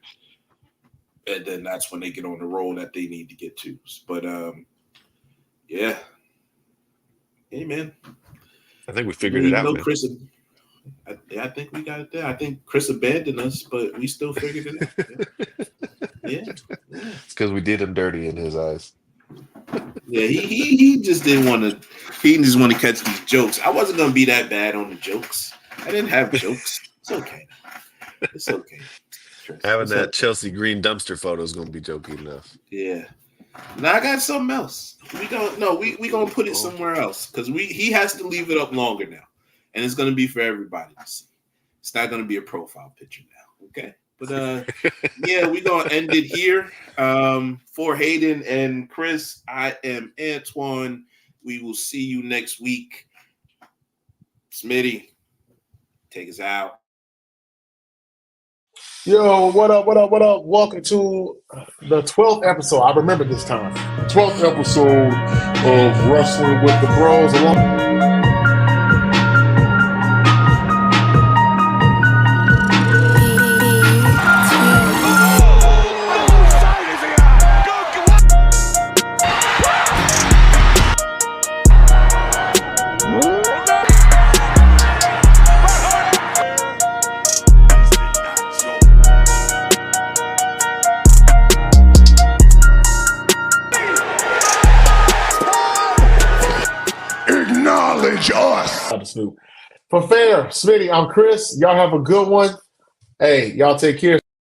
and then that's when they get on the roll that they need to get to. But yeah. Hey man, I think we I figured didn't it even out, know man. Chris. I think we got it there. I think Chris abandoned us, but we still figured it out. Yeah. It's because we did him dirty in his eyes. Yeah, he just didn't want to. He just want to catch these jokes. I wasn't gonna be that bad on the jokes. I didn't have jokes. It's okay. It's okay. Chris. Having It's that okay. Chelsea Green dumpster photo is going to be jokey enough. Yeah. Now I got something else. We gonna put it somewhere else because he has to leave it up longer now, and it's gonna be for everybody to see. It's not gonna be a profile picture now, okay? But yeah, we're gonna end it here. For Hayden and Chris, I am Antoine. We will see you next week. Smitty, take us out. Yo, what up, what up, what up? Welcome to the 12th episode. I remember this time. 12th episode of Wrestling with the Bros. Acknowledge us. For Fair, Smitty, I'm Chris. Y'all have a good one. Hey, y'all take care.